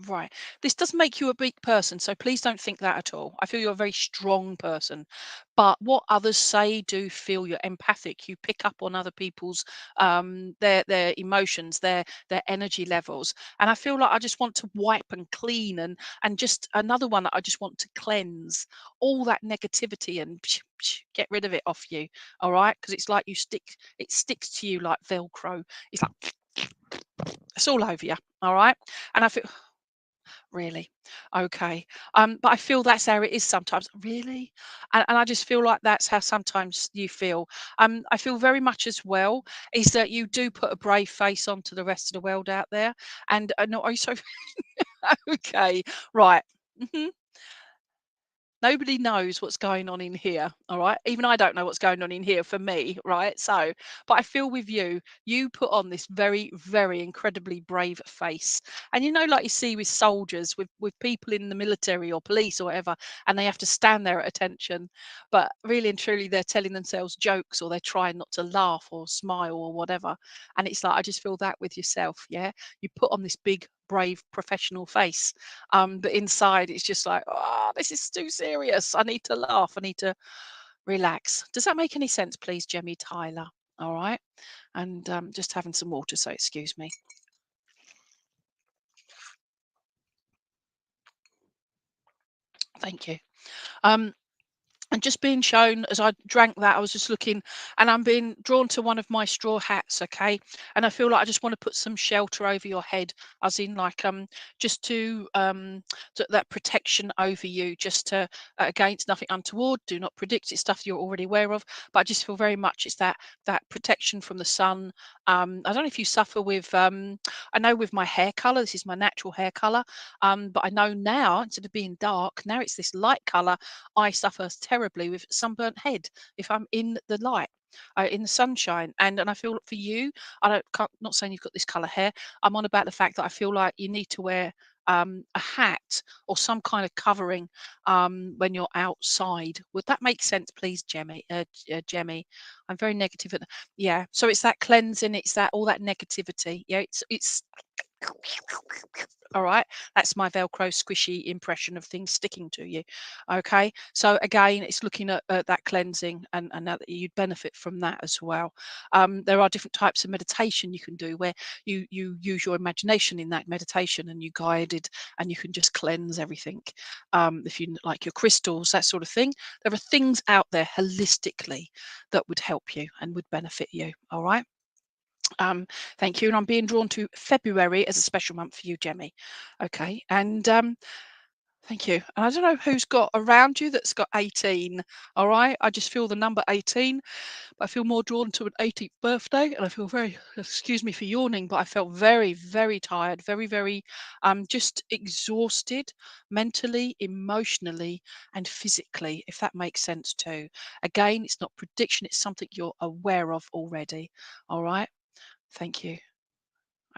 right. This does make you a big person, so please don't think that at all. I feel you're a very strong person, but what others say, do feel you're empathic. You pick up on other people's their emotions, their energy levels, and I feel like I just want to wipe and clean and just another one that I just want to cleanse all that negativity and get rid of it off you. All right, because it's like it sticks to you like Velcro. It's like it's all over you. All right, and I feel really? Okay. But I feel that's how it is sometimes. Really? And I just feel like that's how sometimes you feel. I feel very much as well is that you do put a brave face onto the rest of the world out there. And no, are you so okay? Right. Mhm. Nobody knows what's going on in here, all right? Even I don't know what's going on in here for me, right? So, but I feel with you, you put on this very, very incredibly brave face. And you know, like you see with soldiers, with people in the military or police or whatever, and they have to stand there at attention. But really and truly, they're telling themselves jokes or they're trying not to laugh or smile or whatever. And it's like, I just feel that with yourself, yeah? You put on this big, brave professional face but inside, it's just like, oh, this is too serious. I need to laugh. I need to relax. Does that make any sense, please, Jemmy Tyler? All right. And just having some water, so excuse me. Thank you. Um, and just being shown as I drank that, I was just looking, and I'm being drawn to one of my straw hats, okay? And I feel like I just want to put some shelter over your head, as in like just to that protection over you, just to against nothing untoward. Do not predict. It's stuff you're already aware of, but I just feel very much it's that protection from the sun. I don't know if you suffer with I know with my hair color, this is my natural hair color, but I know now instead of being dark, now it's this light color. I suffer terribly with sunburnt head if I'm in the light, in the sunshine. And I feel for you, not saying you've got this color hair. I'm on about the fact that I feel like you need to wear a hat or some kind of covering when you're outside. Would that make sense, please, Jemmy? Jemmy, I'm very negative at yeah. So it's that cleansing. It's that all that negativity. Yeah, it's all right, that's my Velcro squishy impression of things sticking to you. Okay, so again, it's looking at that cleansing, and that you'd benefit from that as well. There are different types of meditation you can do where you use your imagination in that meditation, and you guided, and you can just cleanse everything. If you like your crystals, that sort of thing, there are things out there holistically that would help you and would benefit you. All right. Um, Thank you. And I'm being drawn to February as a special month for you, Jemmy. Okay. And thank you. And I don't know who's got around you that's got 18. All right. I just feel the number 18, but I feel more drawn to an 18th birthday. And I feel very, excuse me for yawning, but I felt very, very tired, very, very just exhausted mentally, emotionally, and physically, if that makes sense too. Again, it's not prediction, it's something you're aware of already. All right. Thank you.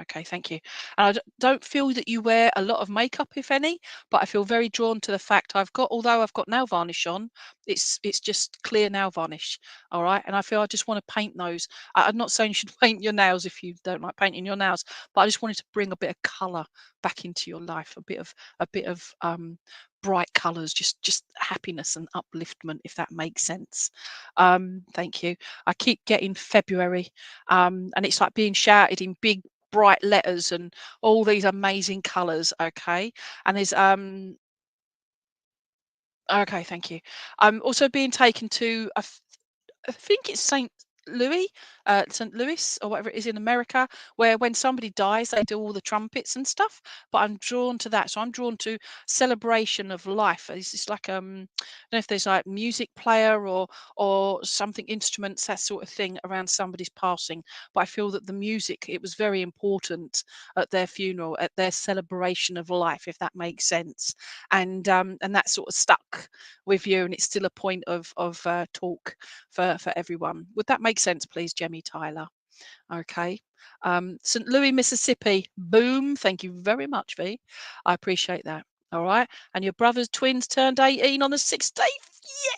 Okay, thank you. And don't feel that you wear a lot of makeup, if any, but I feel very drawn to the fact although I've got nail varnish on, it's just clear nail varnish. All right. And I feel I just want to paint those. I'm not saying you should paint your nails if you don't like painting your nails, but I just wanted to bring a bit of colour back into your life, a bit of bright colours, just happiness and upliftment, if that makes sense. Thank you. I keep getting February, and it's like being shouted in big bright letters and all these amazing colors. Okay. And there's okay, thank you. I'm also being taken to I think it's St. Louis, or whatever it is in America, where when somebody dies, they do all the trumpets and stuff. But I'm drawn to that, so I'm drawn to celebration of life. It's like I don't know if there's like music player or something instruments, that sort of thing around somebody's passing. But I feel that the music, it was very important at their funeral, at their celebration of life, if that makes sense. And that sort of stuck with you, and it's still a point of talk for everyone. Would that make sense, please, Jemmy Tyler? Okay. St. Louis, Mississippi. Boom. Thank you very much, V. I appreciate that. All right. And your brother's twins turned 18 on the 16th.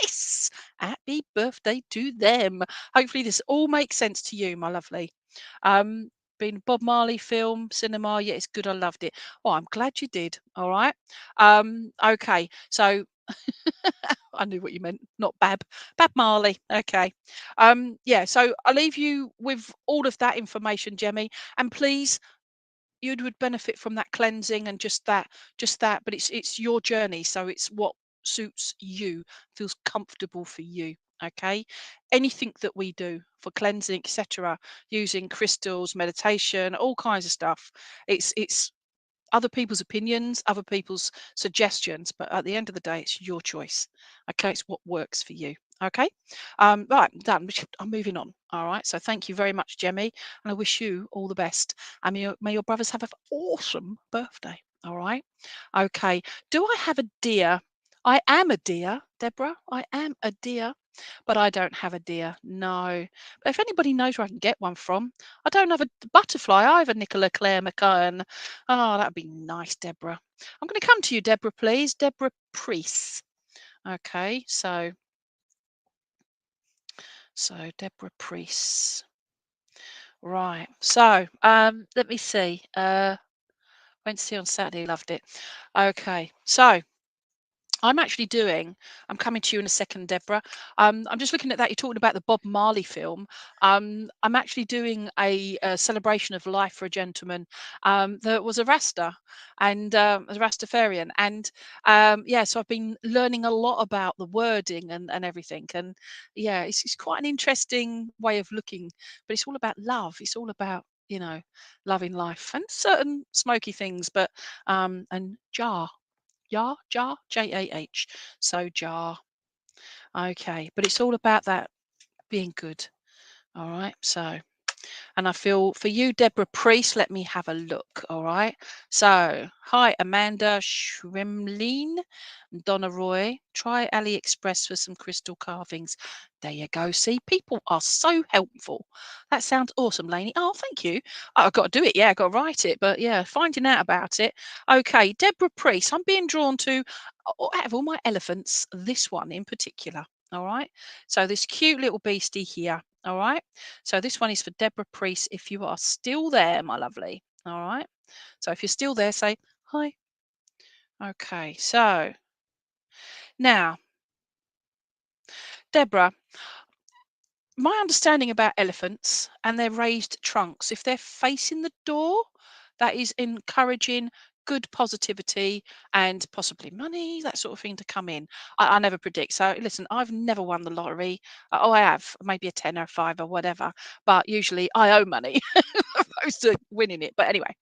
Yes. Happy birthday to them. Hopefully, this all makes sense to you, my lovely. Um, Been a Bob Marley film, cinema. Yeah, it's good. I loved it. Oh, I'm glad you did. All right. Okay. So I knew what you meant, not Bab. Bab Marley. Okay. Yeah, so I'll leave you with all of that information, Jemmy. And please, you would benefit from that cleansing and just that. But it's your journey. So it's what suits you, feels comfortable for you. Okay. Anything that we do for cleansing, etc., using crystals, meditation, all kinds of stuff. It's other people's opinions, other people's suggestions, but at the end of the day, it's your choice. Okay, it's what works for you. Okay, right, done. I'm moving on. All right, so thank you very much, Jemmy, and I wish you all the best. And may your brothers have an awesome birthday. All right, okay. Do I have a deer? I am a deer, Deborah. I am a deer, but I don't have a deer. No. But if anybody knows where I can get one from, I don't have a butterfly either, Nicola Claire McKern. Oh, that'd be nice, Deborah. I'm going to come to you, Deborah, please. Deborah Priest. Okay, so Deborah Priest. Right. So, let me see. Went to see on Saturday, loved it. Okay. So, I'm actually doing I'm coming to you in a second, Deborah. I'm just looking at that. You're talking about the Bob Marley film. I'm actually doing a celebration of life for a gentleman that was a Rasta and a Rastafarian. And yeah, so I've been learning a lot about the wording and everything. And yeah, it's quite an interesting way of looking, but it's all about love. It's all about, loving life and certain smoky things, but and jar, Jah. So jar. Okay. But it's all about that being good. All right. So, and I feel for you, Deborah Priest, let me have a look. All right. So, hi, Amanda Schwemline, Donna Roy. Try AliExpress for some crystal carvings. There you go. See, people are so helpful. That sounds awesome, Lainey. Oh, thank you. I've got to do it. Yeah, I've got to write it. But yeah, finding out about it. Okay, Deborah Priest. I'm being drawn to, out of all my elephants, this one in particular. All right. So, this cute little beastie here. All right. So this one is for Deborah Priest. If you are still there, my lovely. All right. So if you're still there, say hi. Okay. So now, Deborah, my understanding about elephants and their raised trunks, if they're facing the door, that is encouraging good positivity and possibly money, that sort of thing to come in. I never predict. So listen, I've never won the lottery. Oh, I have maybe a 10 or a 5 or whatever, but usually I owe money opposed to winning it. But anyway,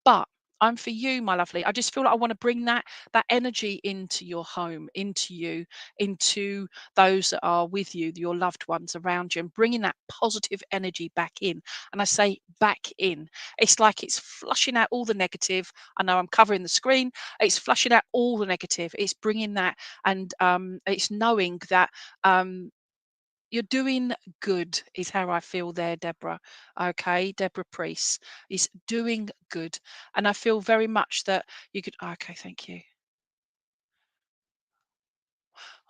but I'm for you, my lovely. I just feel like I want to bring that energy into your home, into you, into those that are with you, your loved ones around you, and bringing that positive energy back in. And I say back in. It's like it's flushing out all the negative. I know I'm covering the screen. It's flushing out all the negative. It's bringing that, and it's knowing that. You're doing good, is how I feel there, Deborah. Okay, Deborah Priest is doing good. And I feel very much that you could, okay, thank you.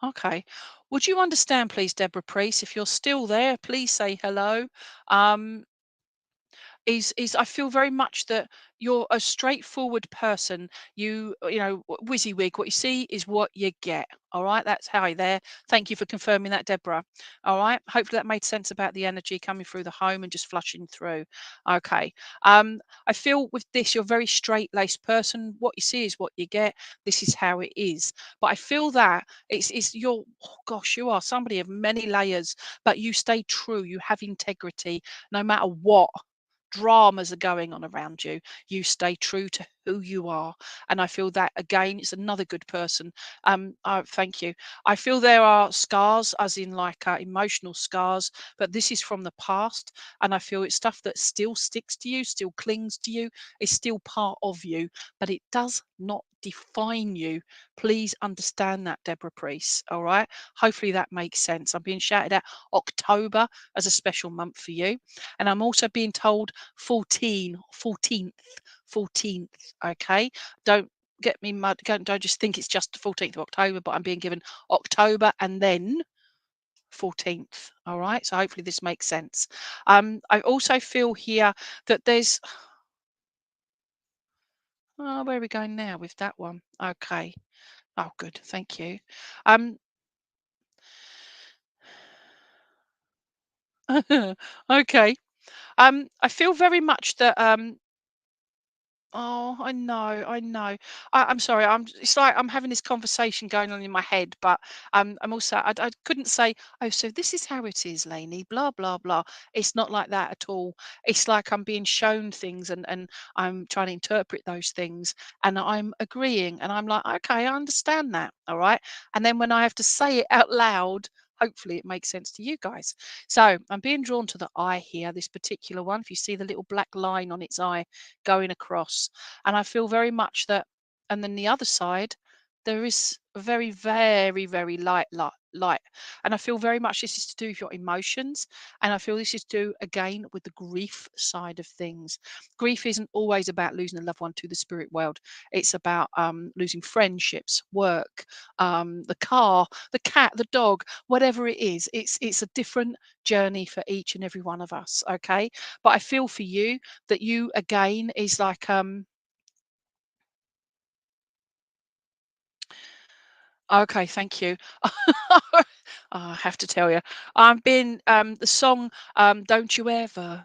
Okay. Would you understand, please, Deborah Priest, if you're still there, please say hello. Um, is I feel very much that you're a straightforward person. WYSIWYG, what you see is what you get. All right, that's how I there. Thank you for confirming that, Deborah. All right, hopefully that made sense about the energy coming through the home and just flushing through. Okay. I feel with this, you're a very straight-laced person. What you see is what you get. This is how it is. But I feel that it's your, oh gosh, you are somebody of many layers, but you stay true. You have integrity no matter what dramas are going on around you. You stay true to who you are. And I feel that again, it's another good person. Thank you. I feel there are scars, as in like emotional scars, but this is from the past. And I feel it's stuff that still sticks to you, still clings to you, is still part of you, but it does not define you. Please understand that, Deborah Priest. All right. Hopefully that makes sense. I'm being shouted at October as a special month for you. And I'm also being told 14th. Okay. Don't get me mud. Don't just think it's just the 14th of October, but I'm being given October and then 14th. All right. So hopefully this makes sense. I also feel here that there's, oh, where are we going now with that one? Okay. Oh, good. Thank you. Um, okay. I feel very much that oh, I know, I know. I'm sorry. It's like I'm having this conversation going on in my head, but I'm also. I couldn't say. Oh, so this is how it is, Lainey. Blah blah blah. It's not like that at all. It's like I'm being shown things, and I'm trying to interpret those things, and I'm agreeing, and I'm like, okay, I understand that. All right. And then when I have to say it out loud, hopefully it makes sense to you guys. So I'm being drawn to the eye here. This particular one. If you see the little black line on its eye going across. And I feel very much that, and then the other side, there is a very, very, very light. And I feel very much this is to do with your emotions. And I feel this is to do again with the grief side of things. Grief isn't always about losing a loved one to the spirit world. It's about losing friendships, work, the car, the cat, the dog, whatever it is. It's a different journey for each and every one of us. Okay. But I feel for you that you again is like Okay, thank you. I have to tell you, I've been the song Don't you ever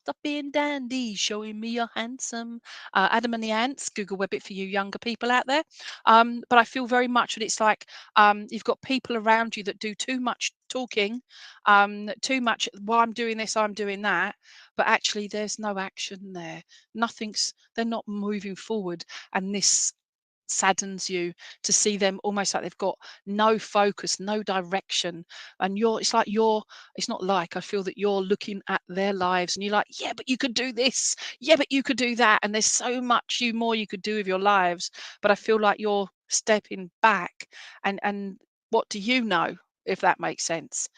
stop being dandy, showing me you're handsome. Adam and the Ants, Google Web it for you younger people out there. But I feel very much that it's like you've got people around you that do too much talking, too much. Well, I'm doing this, I'm doing that, but actually there's no action there. They're not moving forward, and this saddens you to see them almost like they've got no focus, no direction. And it's not like I feel that you're looking at their lives and you're like, yeah, but you could do this, yeah, but you could do that. And there's so much more you could do with your lives. But I feel like you're stepping back and what do you know? If that makes sense.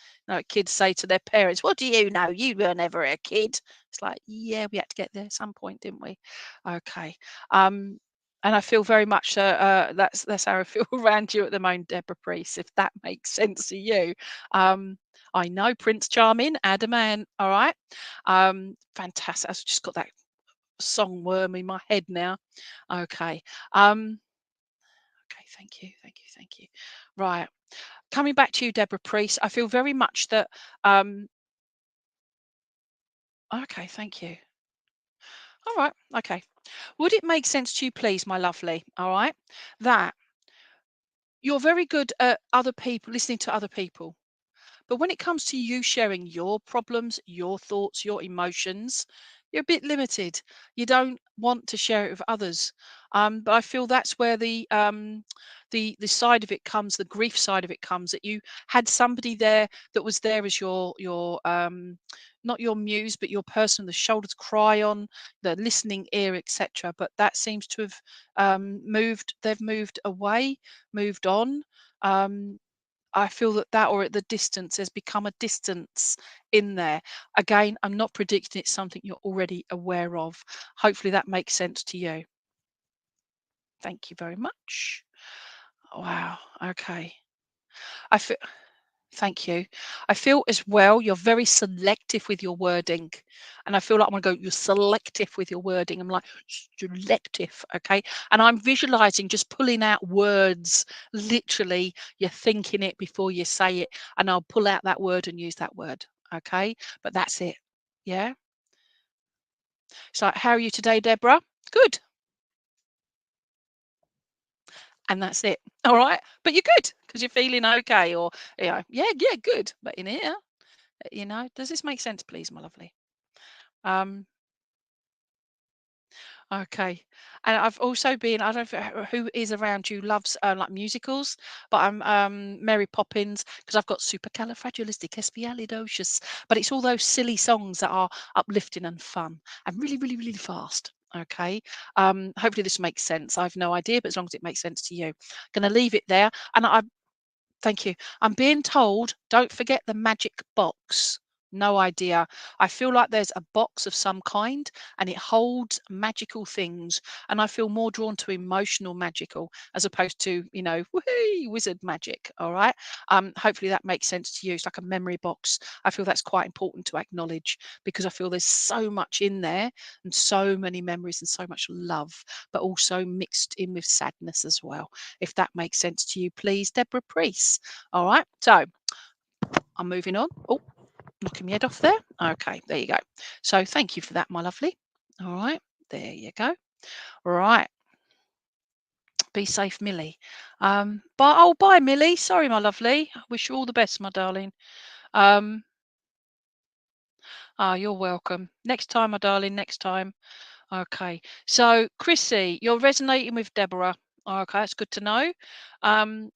Kids say to their parents, what do you know? You were never a kid. It's like, yeah, we had to get there at some point, didn't we? Okay. Um, and I feel very much that's how I feel around you at the moment, Deborah Priest, if that makes sense to you. Um, I know Prince Charming, Adaman, all right. Fantastic. I've just got that song worm in my head now. Okay. Okay, thank you, thank you, thank you. Right. Coming back to you, Deborah Priest, I feel very much that okay, thank you. All right, okay. Would it make sense to you, please, my lovely? All right, that you're very good at other people, listening to other people. But when it comes to you sharing your problems, your thoughts, your emotions, you're a bit limited. You don't want to share it with others. But I feel that's where the side of it comes, the grief side of it comes, that you had somebody there that was there as your not your muse, but your person, the shoulder to cry on, the listening ear, etc. But that seems to have moved. They've moved away, moved on. Um, I feel that or at the distance has become a distance in there. Again, I'm not predicting it's something you're already aware of. Hopefully that makes sense to you. Thank you very much. Wow. Okay. I feel Thank you. I feel as well you're very selective with your wording. And I feel like I'm going to go, you're selective with your wording. I'm like, selective. Okay. And I'm visualizing just pulling out words. Literally, you're thinking it before you say it. And I'll pull out that word and use that word. Okay. But that's it. Yeah. So, how are you today, Deborah? Good. And that's it. All right. But you're good because you're feeling okay. Or, yeah, yeah, good. But in here, does this make sense, please, my lovely? Um, okay. And I've also been, I don't know who is around you loves like musicals, but I'm Mary Poppins because I've got supercalifragilisticexpialidocious, but it's all those silly songs that are uplifting and fun and really, really, really fast. Okay. Hopefully this makes sense. I've no idea, but as long as it makes sense to you, gonna leave it there. And I Thank you. I'm being told, don't forget the magic box. No idea. I feel like there's a box of some kind and it holds magical things. And I feel more drawn to emotional magical as opposed to, whee, wizard magic. All right. Hopefully that makes sense to you. It's like a memory box. I feel that's quite important to acknowledge because I feel there's so much in there and so many memories and so much love, but also mixed in with sadness as well. If that makes sense to you, please, Deborah Priest. All right. So I'm moving on. Oh, knocking my head off there. Okay, there you go. So thank you for that, my lovely. All right. There you go. Right. Be safe, Millie. Bye, Millie. Sorry, my lovely. I wish you all the best, my darling. Um, you're welcome. Next time, my darling. Next time. Okay. So, Chrissy, you're resonating with Deborah. Okay, that's good to know. Um,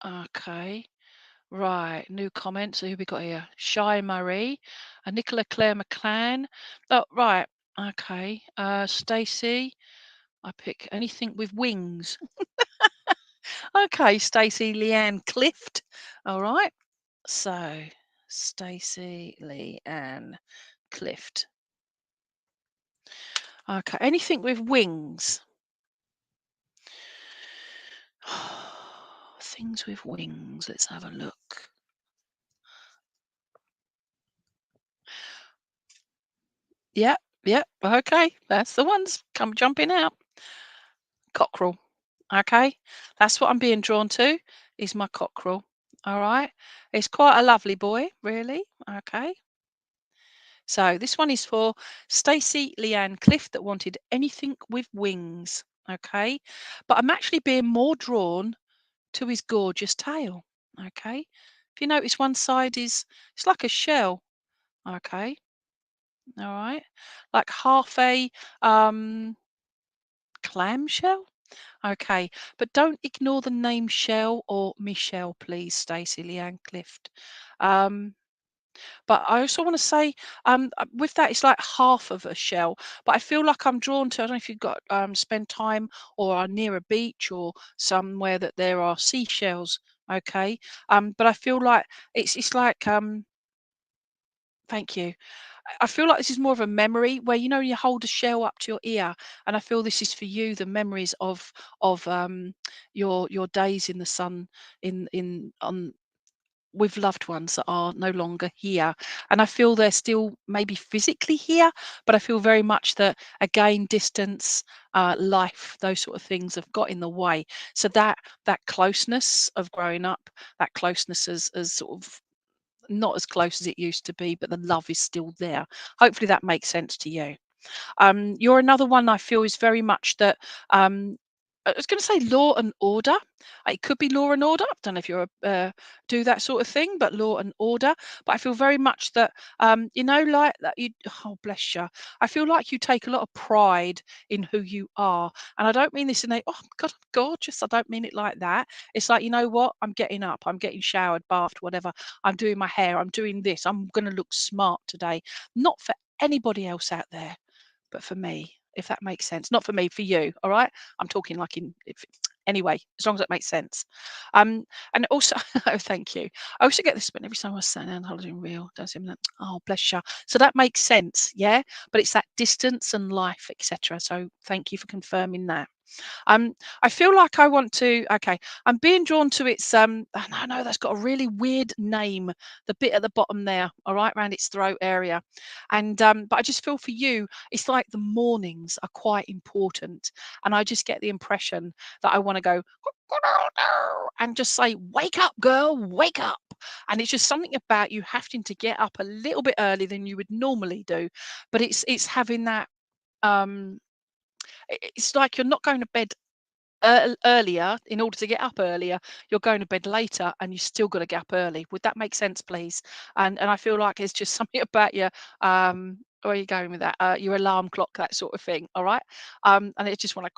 okay. Right, new comments. So who we got here? Shy Marie, Nicola Claire McClan. Oh, right. Okay. Stacey. I pick anything with wings. Okay, Stacey Leanne Clift. All right. So Stacey Leanne Clift. Okay. Anything with wings. Things with wings. Let's have a look. Yep, yep. Okay. That's the ones. Come jumping out. Cockerel. Okay, that's what I'm being drawn to. Is my cockerel. All right, it's quite a lovely boy, really. Okay, so this one is for Stacey Leanne Cliff that wanted anything with wings. Okay, but I'm actually being more drawn to his gorgeous tail. Okay, if you notice, one side is it's like a shell. Okay, all right, like half a clamshell. Okay, but don't ignore the name Shell or Michelle, please, Stacey Leanne Clift. Um, but I also want to say, with that, it's like half of a shell. But I feel like I'm drawn to. I don't know if you've got spend time or are near a beach or somewhere that there are seashells. Okay, but I feel like it's like thank you. I feel like this is more of a memory where you hold a shell up to your ear, and I feel this is for you the memories of your days in the sun in on with loved ones that are no longer here. And I feel they're still maybe physically here, but I feel very much that again distance, life, those sort of things have got in the way. So that closeness of growing up, that closeness as sort of not as close as it used to be, but the love is still there. Hopefully that makes sense to you. You're another one I feel is very much that. I was going to say law and order. It could be law and order. I don't know if you're do that sort of thing, but law and order. But I feel very much that like that. You, oh bless you. I feel like you take a lot of pride in who you are, and I don't mean this in a oh God, I'm gorgeous. I don't mean it like that. It's like, you know what? I'm getting up. I'm getting showered, bathed, whatever. I'm doing my hair. I'm doing this. I'm going to look smart today. Not for anybody else out there, but for me, if that makes sense. Not for me, for you. All right. I'm talking like in if anyway, as long as it makes sense. And also, oh, thank you. I also get this but every time I say down holiday in real, don't seem that oh bless you. So that makes sense, yeah. But it's that distance and life, etc. So thank you for confirming that. Um, I feel like I want to. Okay, I'm being drawn to its. Oh, no, that's got a really weird name. The bit at the bottom there, all right, around its throat area, and but I just feel for you, it's like the mornings are quite important, and I just get the impression that I want to go and just say, "Wake up, girl, wake up!" And it's just something about you having to get up a little bit earlier than you would normally do, but it's having that. Um, it's like you're not going to bed earlier in order to get up earlier. You're going to bed later and you still got to get up early. Would that make sense, please? And I feel like it's just something about your where are you going with that? Your alarm clock, that sort of thing. All right. And it just want to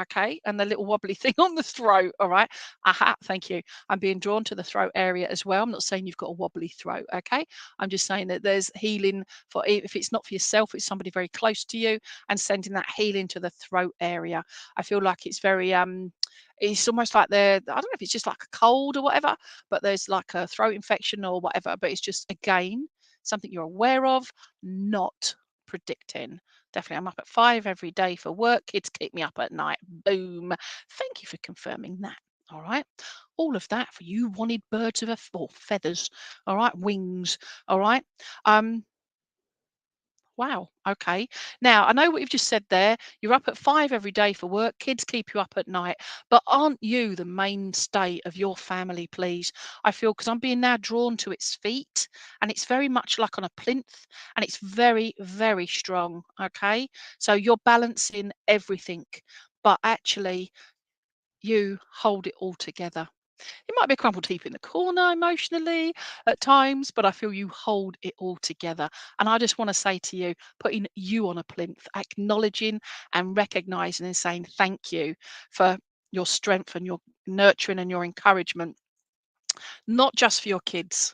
okay, and the little wobbly thing on the throat. All right. Aha, thank you. I'm being drawn to the throat area as well. I'm not saying you've got a wobbly throat. Okay. I'm just saying that there's healing for if it's not for yourself, it's somebody very close to you, and sending that healing to the throat area. I feel like it's very it's almost like I don't know if it's just like a cold or whatever, but there's like a throat infection or whatever, but it's just again something you're aware of, not predicting. Definitely, I'm up at 5 every day for work. Kids keep me up at night. Boom. Thank you for confirming that. All right. All of that for you wanted birds of a or feathers. All right. Wings. All right. Um, Wow. Okay. Now, I know what you've just said there. You're up at 5 every day for work. Kids keep you up at night. But aren't you the mainstay of your family, please? I feel because I'm being now drawn to its feet and it's very much like on a plinth and it's very, very strong. Okay. So you're balancing everything, but actually you hold it all together. It might be a crumpled heap in the corner emotionally at times, but I feel you hold it all together. And I just want to say to you, putting you on a plinth, acknowledging and recognizing and saying thank you for your strength and your nurturing and your encouragement, not just for your kids,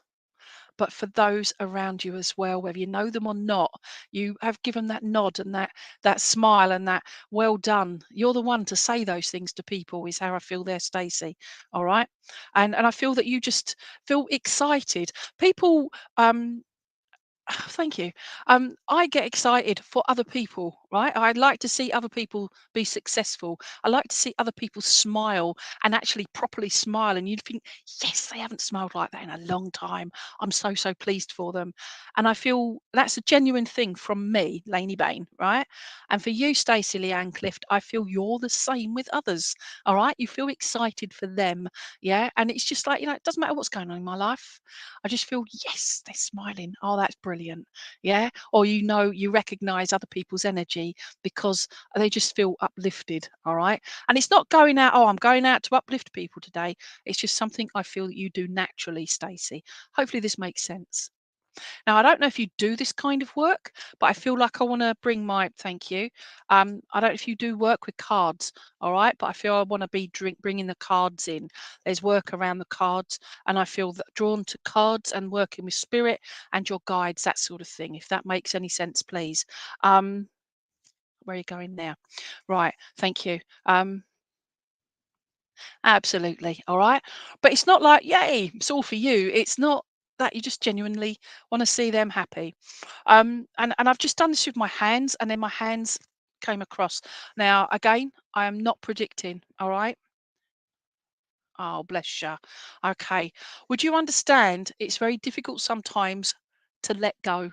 but for those around you as well, whether you know them or not. You have given that nod and that smile and that well done. You're the one to say those things to people, is how I feel there, Stacey. All right. And I feel that you just feel excited. People thank you. I get excited for other people, right? I like to see other people be successful. I like to see other people smile and actually properly smile. And you think, yes, they haven't smiled like that in a long time. I'm so, so pleased for them. And I feel that's a genuine thing from me, Lainey Baine, right? And for you, Stacey Leanne Clift, I feel you're the same with others. All right. You feel excited for them. Yeah. And it's just like, it doesn't matter what's going on in my life. I just feel, yes, they're smiling. Oh, that's brilliant. Yeah. Or, you recognize other people's energy because they just feel uplifted. All right. And it's not going out, oh, I'm going out to uplift people today. It's just something I feel that you do naturally, Stacey. Hopefully this makes sense. Now, I don't know if you do this kind of work, but I feel like I want to bring my thank you. I don't know if you do work with cards, all right, but I feel I want to be bringing the cards in. There's work around the cards, and I feel that drawn to cards and working with spirit and your guides, that sort of thing. If that makes any sense, please. Where are you going now? Right, thank you. Absolutely. All right. But it's not like, yay, it's all for you. It's not that. You just genuinely want to see them happy. And I've just done this with my hands, and then my hands came across. Now, again, I am not predicting. All right. Oh, bless you. Okay. Would you understand? It's very difficult sometimes to let go.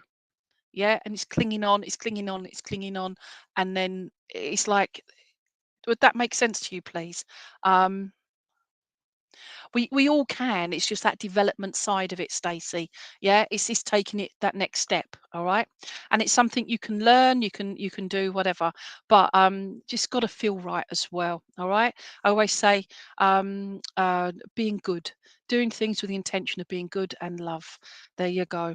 Yeah. And it's clinging on, it's clinging on, it's clinging on. And then it's like, would that make sense to you, please? Um, we all can. It's just that development side of it, Stacey. Yeah, it's just taking it that next step. All right, and it's something you can learn. You can do whatever, but just got to feel right as well. All right. I always say, being good, doing things with the intention of being good and love. There you go.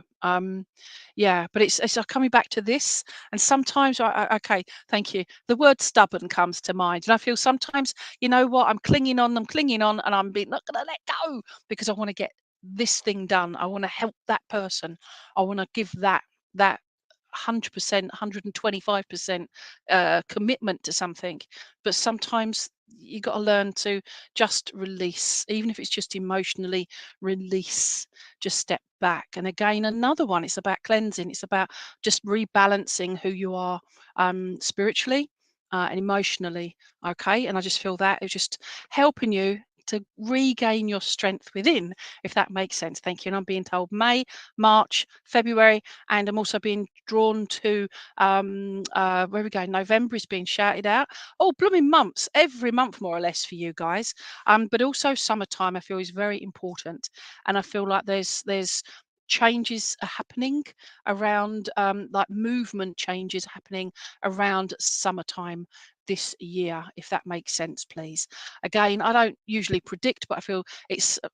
Yeah, but it's coming back to this, and sometimes okay, thank you. The word stubborn comes to mind, and I feel sometimes, you know what, I'm clinging on, and I'm being not gonna let go because I want to get this thing done. I want to help that person. I want to give that 100%, 125% commitment to something. But sometimes you got to learn to just release, even if it's just emotionally release, just step back. And again, another one, it's about cleansing, it's about just rebalancing who you are spiritually and emotionally. Okay. And I just feel that it's just helping you to regain your strength within, if that makes sense. Thank you. And I'm being told May, March, February, and I'm also being drawn to where we go. November is being shouted out. Oh, blooming months, every month more or less for you guys. But also summertime, I feel is very important, and I feel like there's changes are happening around like movement changes happening around summertime this year, if that makes sense, please. Again, I don't usually predict, but I feel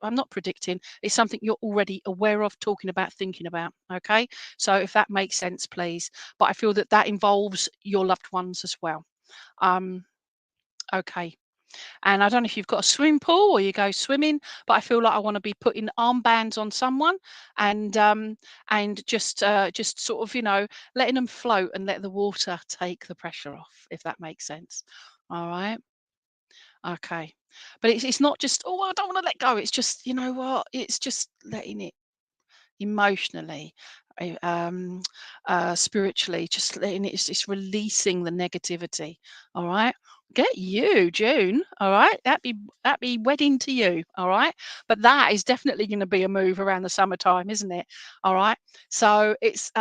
I'm not predicting, it's something you're already aware of, talking about, thinking about. Okay. So if that makes sense, please. But I feel that that involves your loved ones as well. Um, okay. And I don't know if you've got a swimming pool or you go swimming, but I feel like I want to be putting armbands on someone and just sort of, letting them float and let the water take the pressure off, if that makes sense. All right. Okay. But it's not just, oh, I don't want to let go. It's just, you know what? It's just letting it emotionally, uh, um, spiritually, just letting it, it's releasing the negativity. All right. Get you, June. All right. That be wedding to you. All right. But that is definitely going to be a move around the summertime, isn't it? All right. So it's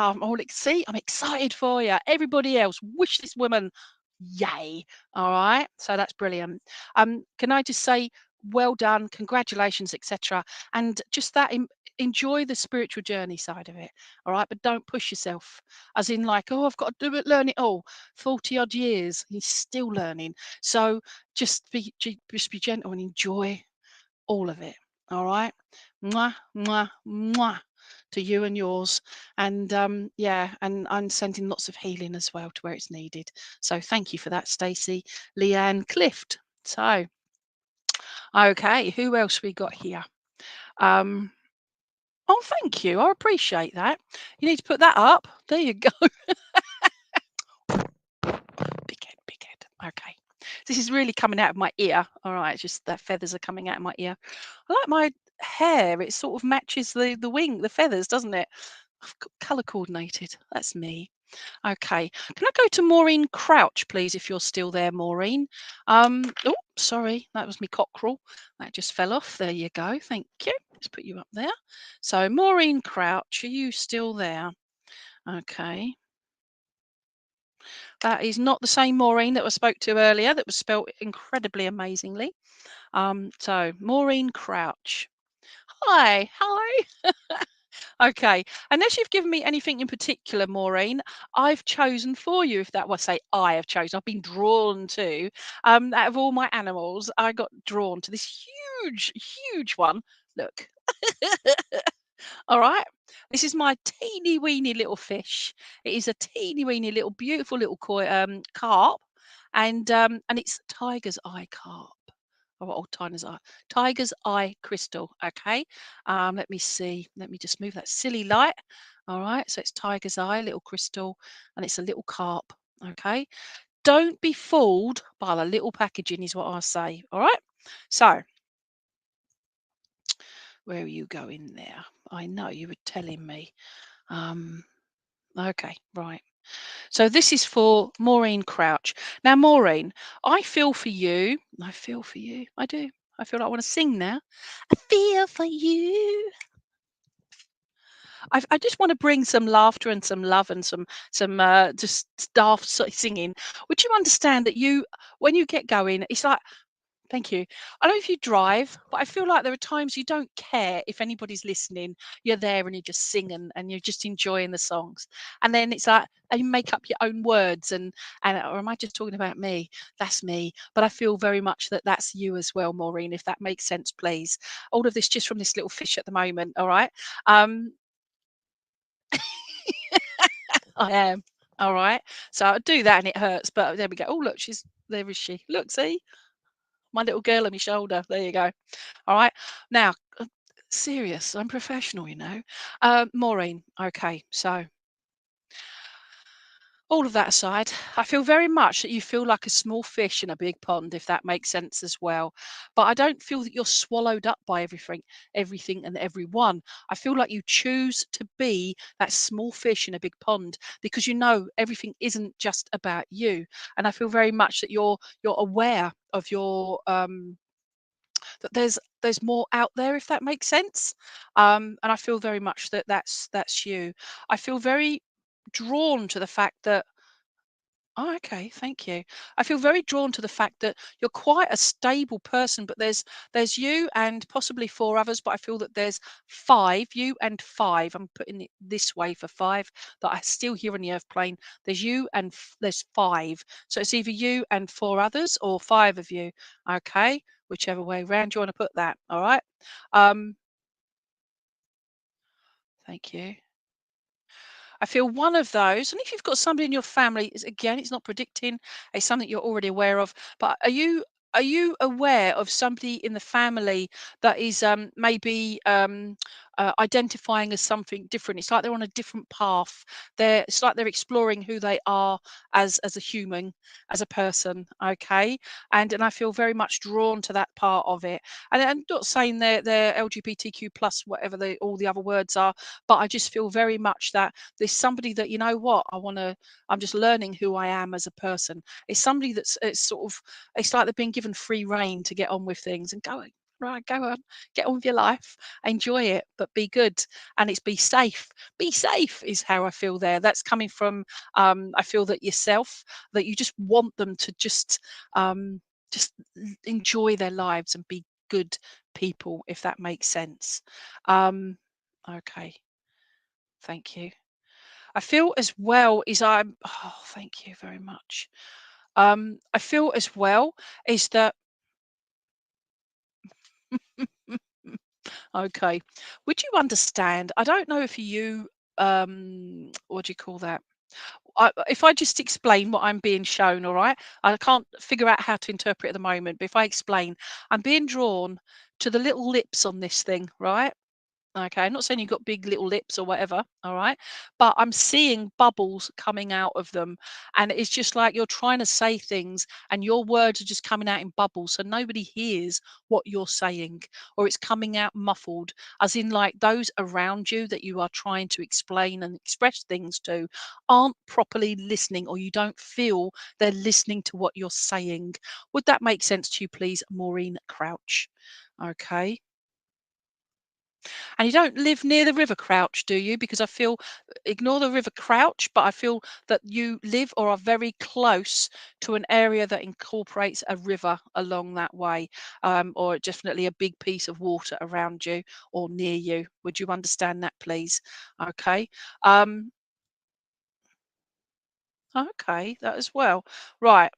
see, I'm excited for you. Everybody else, wish this woman yay. All right. So that's brilliant. Can I just say, well done, congratulations, etc. And just that enjoy the spiritual journey side of it. All right, but don't push yourself, as in like, oh, I've got to do it, learn it all. 40 odd years, you're still learning. So just be gentle and enjoy all of it. All right. Mwah, mwah, mwah to you and yours. And yeah, and I'm sending lots of healing as well to where it's needed. So thank you for that, Stacey Leanne Clift. So, okay, who else we got here? Um, oh, thank you. I appreciate that. You need to put that up. There you go. Big head. Okay. This is really coming out of my ear. All right, it's just that feathers are coming out of my ear. I like my hair. It sort of matches the wing, the feathers, doesn't it? I've got color coordinated. That's me. Okay. Can I go to Maureen Crouch, please, if you're still there, Maureen? Oh, sorry, that was me cockerel. That just fell off. There you go. Thank you. Let's put you up there. So, Maureen Crouch, are you still there? Okay. That is not the same Maureen that I spoke to earlier that was spelt incredibly amazingly. So Maureen Crouch. Hi, hi. Okay. Unless you've given me anything in particular, Maureen, I've chosen for you. If that was say I have chosen, I've been drawn to. Out of all my animals, I got drawn to this huge, huge one. Look. All right. This is my teeny weeny little fish. It is a teeny weeny little beautiful little carp, and it's tiger's eye carp. Oh, tiger's eye crystal. Okay. Let me see. Let me just move that silly light. All right. So it's tiger's eye, little crystal, and it's a little carp. Okay. Don't be fooled by the little packaging, is what I say. All right. So where are you going there? I know you were telling me. Um, okay, right. So this is for Maureen Crouch. Now, Maureen, I feel for you. I feel for you. I do. I feel like I want to sing now. I feel for you. I just want to bring some laughter and some love and some just daft sort of singing. Would you understand that you, when you get going, it's like thank you. I don't know if you drive, but I feel like there are times you don't care if anybody's listening. You're there and you just sing and you're just enjoying the songs. And then it's like and you make up your own words and or am I just talking about me? That's me. But I feel very much that that's you as well, Maureen, if that makes sense, please. All of this just from this little fish at the moment, all right? Um, I am. All right. So I do that and it hurts, but there we go. Oh, look, she's there is she. Look, see? My little girl on my shoulder. There you go. All right. Now, serious. I'm professional, you know. Maureen. Okay. So, all of that aside, I feel very much that you feel like a small fish in a big pond, if that makes sense as well. But I don't feel that you're swallowed up by everything and everyone. I feel like you choose to be that small fish in a big pond because you know everything isn't just about you. And I feel very much that you're aware of your that there's more out there if that makes sense and I feel very much that that's you. I feel very drawn to the fact that oh, okay, thank you. I feel very drawn to the fact that you're quite a stable person, but there's you and possibly four others, but I feel that there's five, you and five. I'm putting it this way for five that I still hear on the earth plane. There's you and there's five. So it's either you and four others or five of you. Okay, whichever way round you want to put that. All right. Um, thank you. I feel one of those, and if you've got somebody in your family, again, it's not predicting, it's something you're already aware of. But are you aware of somebody in the family that is maybe identifying as something different? It's like they're on a different path. It's like they're exploring who they are as a human, as a person. Okay, and I feel very much drawn to that part of it. And I'm not saying they're LGBTQ plus whatever all the other words are, but I just feel very much that there's somebody that you know what I'm just learning who I am as a person. It's somebody that's it's sort of it's like they've been given free reign to get on with things and go right, go on, get on with your life, enjoy it, but be good and it's be safe. Be safe is how I feel there. That's coming from I feel that yourself, that you just want them to just enjoy their lives and be good people, if that makes sense. Okay, thank you. I feel as well is I'm oh, thank you very much. I feel as well is that okay. Would you understand? I don't know if you what do you call that? If I just explain what I'm being shown, all right? I can't figure out how to interpret at the moment, but if I explain, I'm being drawn to the little lips on this thing, right? Okay, I'm not saying you've got big little lips or whatever, all right? But I'm seeing bubbles coming out of them. And it's just like you're trying to say things and your words are just coming out in bubbles. So nobody hears what you're saying, or it's coming out muffled, as in like those around you that you are trying to explain and express things to aren't properly listening, or you don't feel they're listening to what you're saying. Would that make sense to you, please, Maureen Crouch? Okay. And you don't live near the River Crouch, do you? Because I feel, ignore the River Crouch, but I feel that you live or are very close to an area that incorporates a river along that way, or definitely a big piece of water around you or near you. Would you understand that, please? Okay. Um, okay, that as well. Right.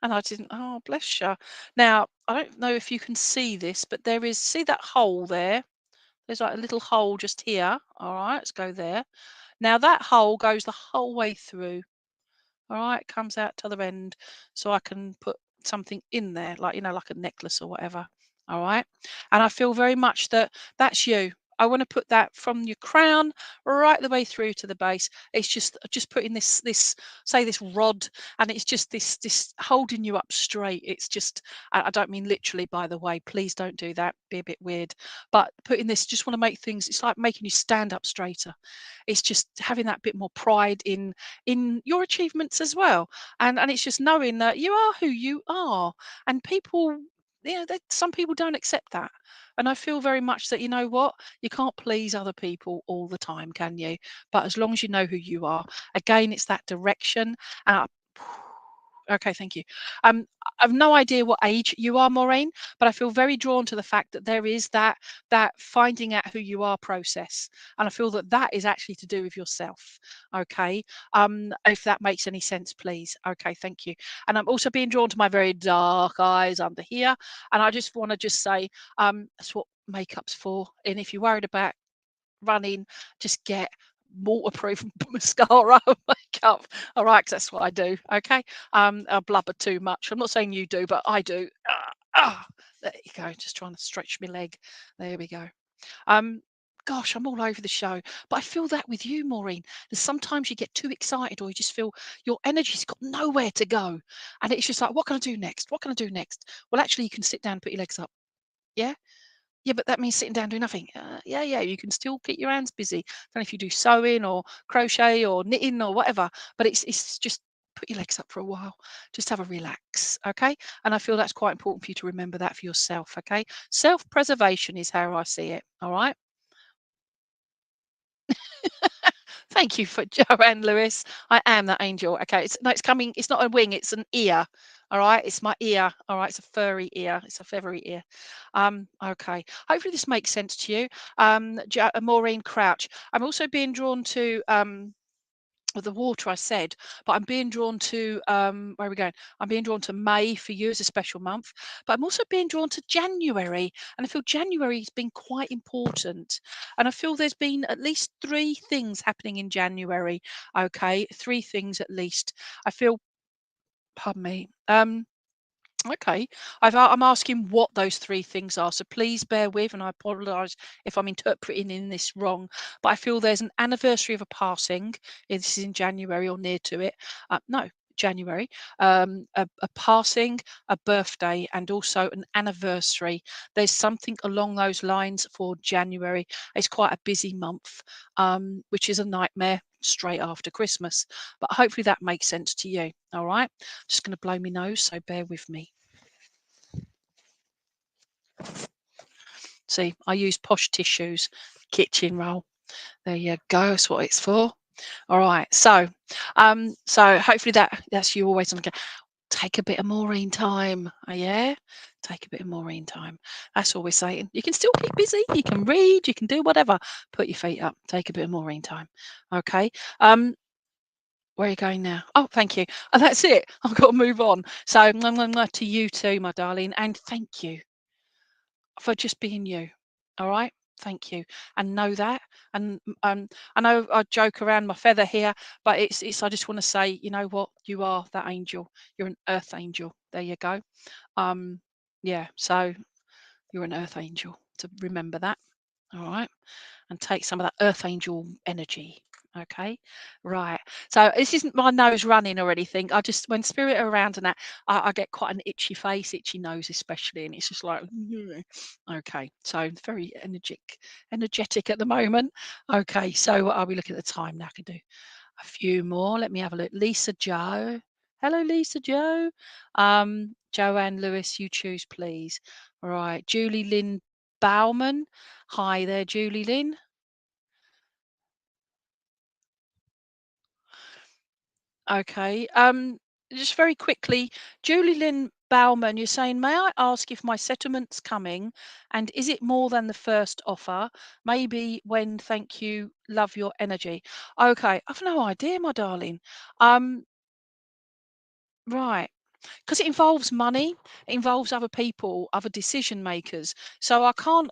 And I didn't, oh, bless you. Now, I don't know if you can see this, but there is, see that hole there? There's like a little hole just here. All right, let's go there. Now that hole goes the whole way through. All right, it comes out to the other end, so I can put something in there, like like a necklace or whatever. All right, and I feel very much that that's you. I want to put that from your crown right the way through to the base. It's just putting this say this rod, and it's just this holding you up straight. It's just I don't mean literally, by the way. Please don't do that. Be a bit weird. But putting this, just want to make things. It's like making you stand up straighter. It's just having that bit more pride in your achievements as well, and it's just knowing that you are who you are, and people, some people don't accept that. And I feel very much that, you know what, you can't please other people all the time, can you? But as long as you know who you are, again, it's that direction. uh, okay, thank you. I've no idea what age you are, Maureen, but I feel very drawn to the fact that there is that finding out who you are process, and I feel that that is actually to do with yourself. Okay, if that makes any sense, please. Okay, thank you. And I'm also being drawn to my very dark eyes under here, and I just want to just say, that's what makeup's for. And if you're worried about running, just get waterproof mascara and makeup. All right, 'cause that's what I do. Okay. I blubber too much. I'm not saying you do, but I do. There you go. Just trying to stretch my leg. There we go. Um, gosh, I'm all over the show. But I feel that with you, Maureen. That sometimes you get too excited, or you just feel your energy's got nowhere to go. And it's just like, what can I do next? What can I do next? Well, actually, you can sit down and put your legs up. Yeah. Yeah, but that means sitting down doing nothing. Yeah, yeah, you can still keep your hands busy. Don't know if you do sewing or crochet or knitting or whatever, but it's just put your legs up for a while. Just have a relax, okay? And I feel that's quite important for you to remember that for yourself, okay? Self-preservation is how I see it. All right. Thank you for Joanne Lewis. I am that angel. Okay, it's no, it's coming. It's not a wing. It's an ear. All right, it's my ear. All right, it's a furry ear. It's a feathery ear. Okay. Hopefully this makes sense to you. Maureen Crouch. I'm also being drawn to with the water I said, but I'm being drawn to where are we going? I'm being drawn to May for you as a special month, but I'm also being drawn to January, and I feel January has been quite important, and I feel there's been at least three things happening in January. Okay, three things at least. I feel, pardon me. Okay, I'm asking what those three things are, so please bear with, and I apologise if I'm interpreting in this wrong. But I feel there's an anniversary of a passing. This is in January or near to it. No, January. A passing, a birthday, and also an anniversary. There's something along those lines for January. It's quite a busy month, which is a nightmare straight after Christmas. But hopefully that makes sense to you. All right. Just going to blow my nose, so bear with me. See, I use posh tissues, kitchen roll. There you go. That's what it's for. All right. So hopefully that's you always on. Take a bit of Maureen time. Yeah. Take a bit of Maureen time. That's all we're saying. You can still keep busy. You can read. You can do whatever. Put your feet up. Take a bit of Maureen time. Okay. Where are you going now? Oh, thank you. Oh, that's it. I've got to move on. So to you too, my darling, and thank you for just being you. All right. Thank you. And know that. And I know I joke around my feather here, but it's I just want to say, you know what? You are that angel. You're an earth angel. There you go. Yeah. So you're an earth angel. To remember that. All right. And take some of that earth angel energy. Okay, right. So this isn't my nose running or anything. I just, when spirit are around and that, I get quite an itchy face, itchy nose especially, and it's just like, okay. So very energetic at the moment. Okay, so what are we looking at the time now? I can do a few more. Let me have a look. Lisa Joe. Hello, Lisa Joe. Joanne Lewis, you choose, please. All right. Julie Lynn Bauman. Hi there, Julie Lynn. Okay. Just very quickly, Julie Lynn Bauman, you're saying, may I ask if my settlement's coming and is it more than the first offer? Maybe when, thank you, love your energy. Okay, I've no idea, my darling. Um, right. Because it involves money, it involves other people, other decision makers. So I can't,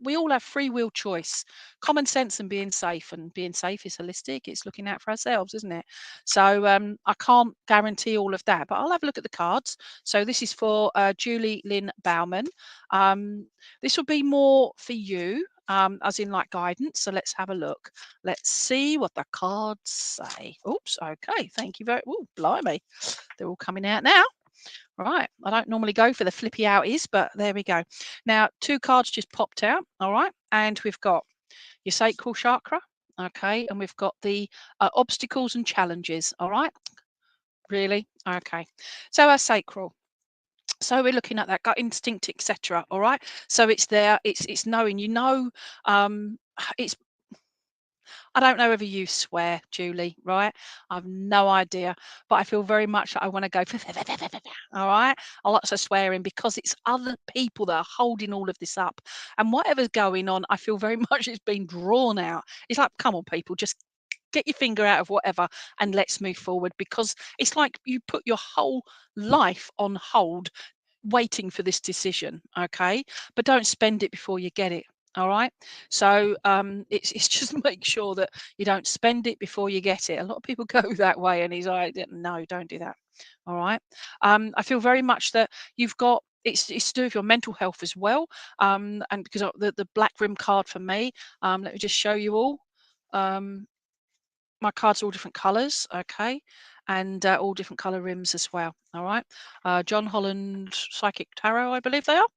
we all have free will choice, common sense, and being safe is holistic. It's looking out for ourselves, isn't it? So I can't guarantee all of that, but I'll have a look at the cards. So this is for Julie Lynn Bauman. This will be more for you. As in like guidance. So let's have a look. Let's see what the cards say. Oops. Okay. Thank you very. Oh, blimey. They're all coming out now. Right. I don't normally go for the flippy outies, but there we go. Now, two cards just popped out. All right. And we've got your sacral chakra. Okay. And we've got the obstacles and challenges. All right. Really? Okay. So our sacral. So we're looking at that gut instinct, etc. All right. So it's there. It's knowing. Um, it's I don't know whether you swear, Julie, right? I've no idea, but I feel very much that I want to go, all right? I lots of swearing because it's other people that are holding all of this up. And whatever's going on, I feel very much it's been drawn out. It's like, come on, people, just get your finger out of whatever and let's move forward because it's like you put your whole life on hold waiting for this decision, okay? But don't spend it before you get it. All right. So it's just make sure that you don't spend it before you get it. A lot of people go that way, and he's like, no, don't do that. All right. I feel very much that you've got it's to do with your mental health as well. And because of the black rim card for me, let me just show you all. Um, my cards are all different colors, okay, and all different color rims as well. All right. John Holland Psychic Tarot, I believe they are.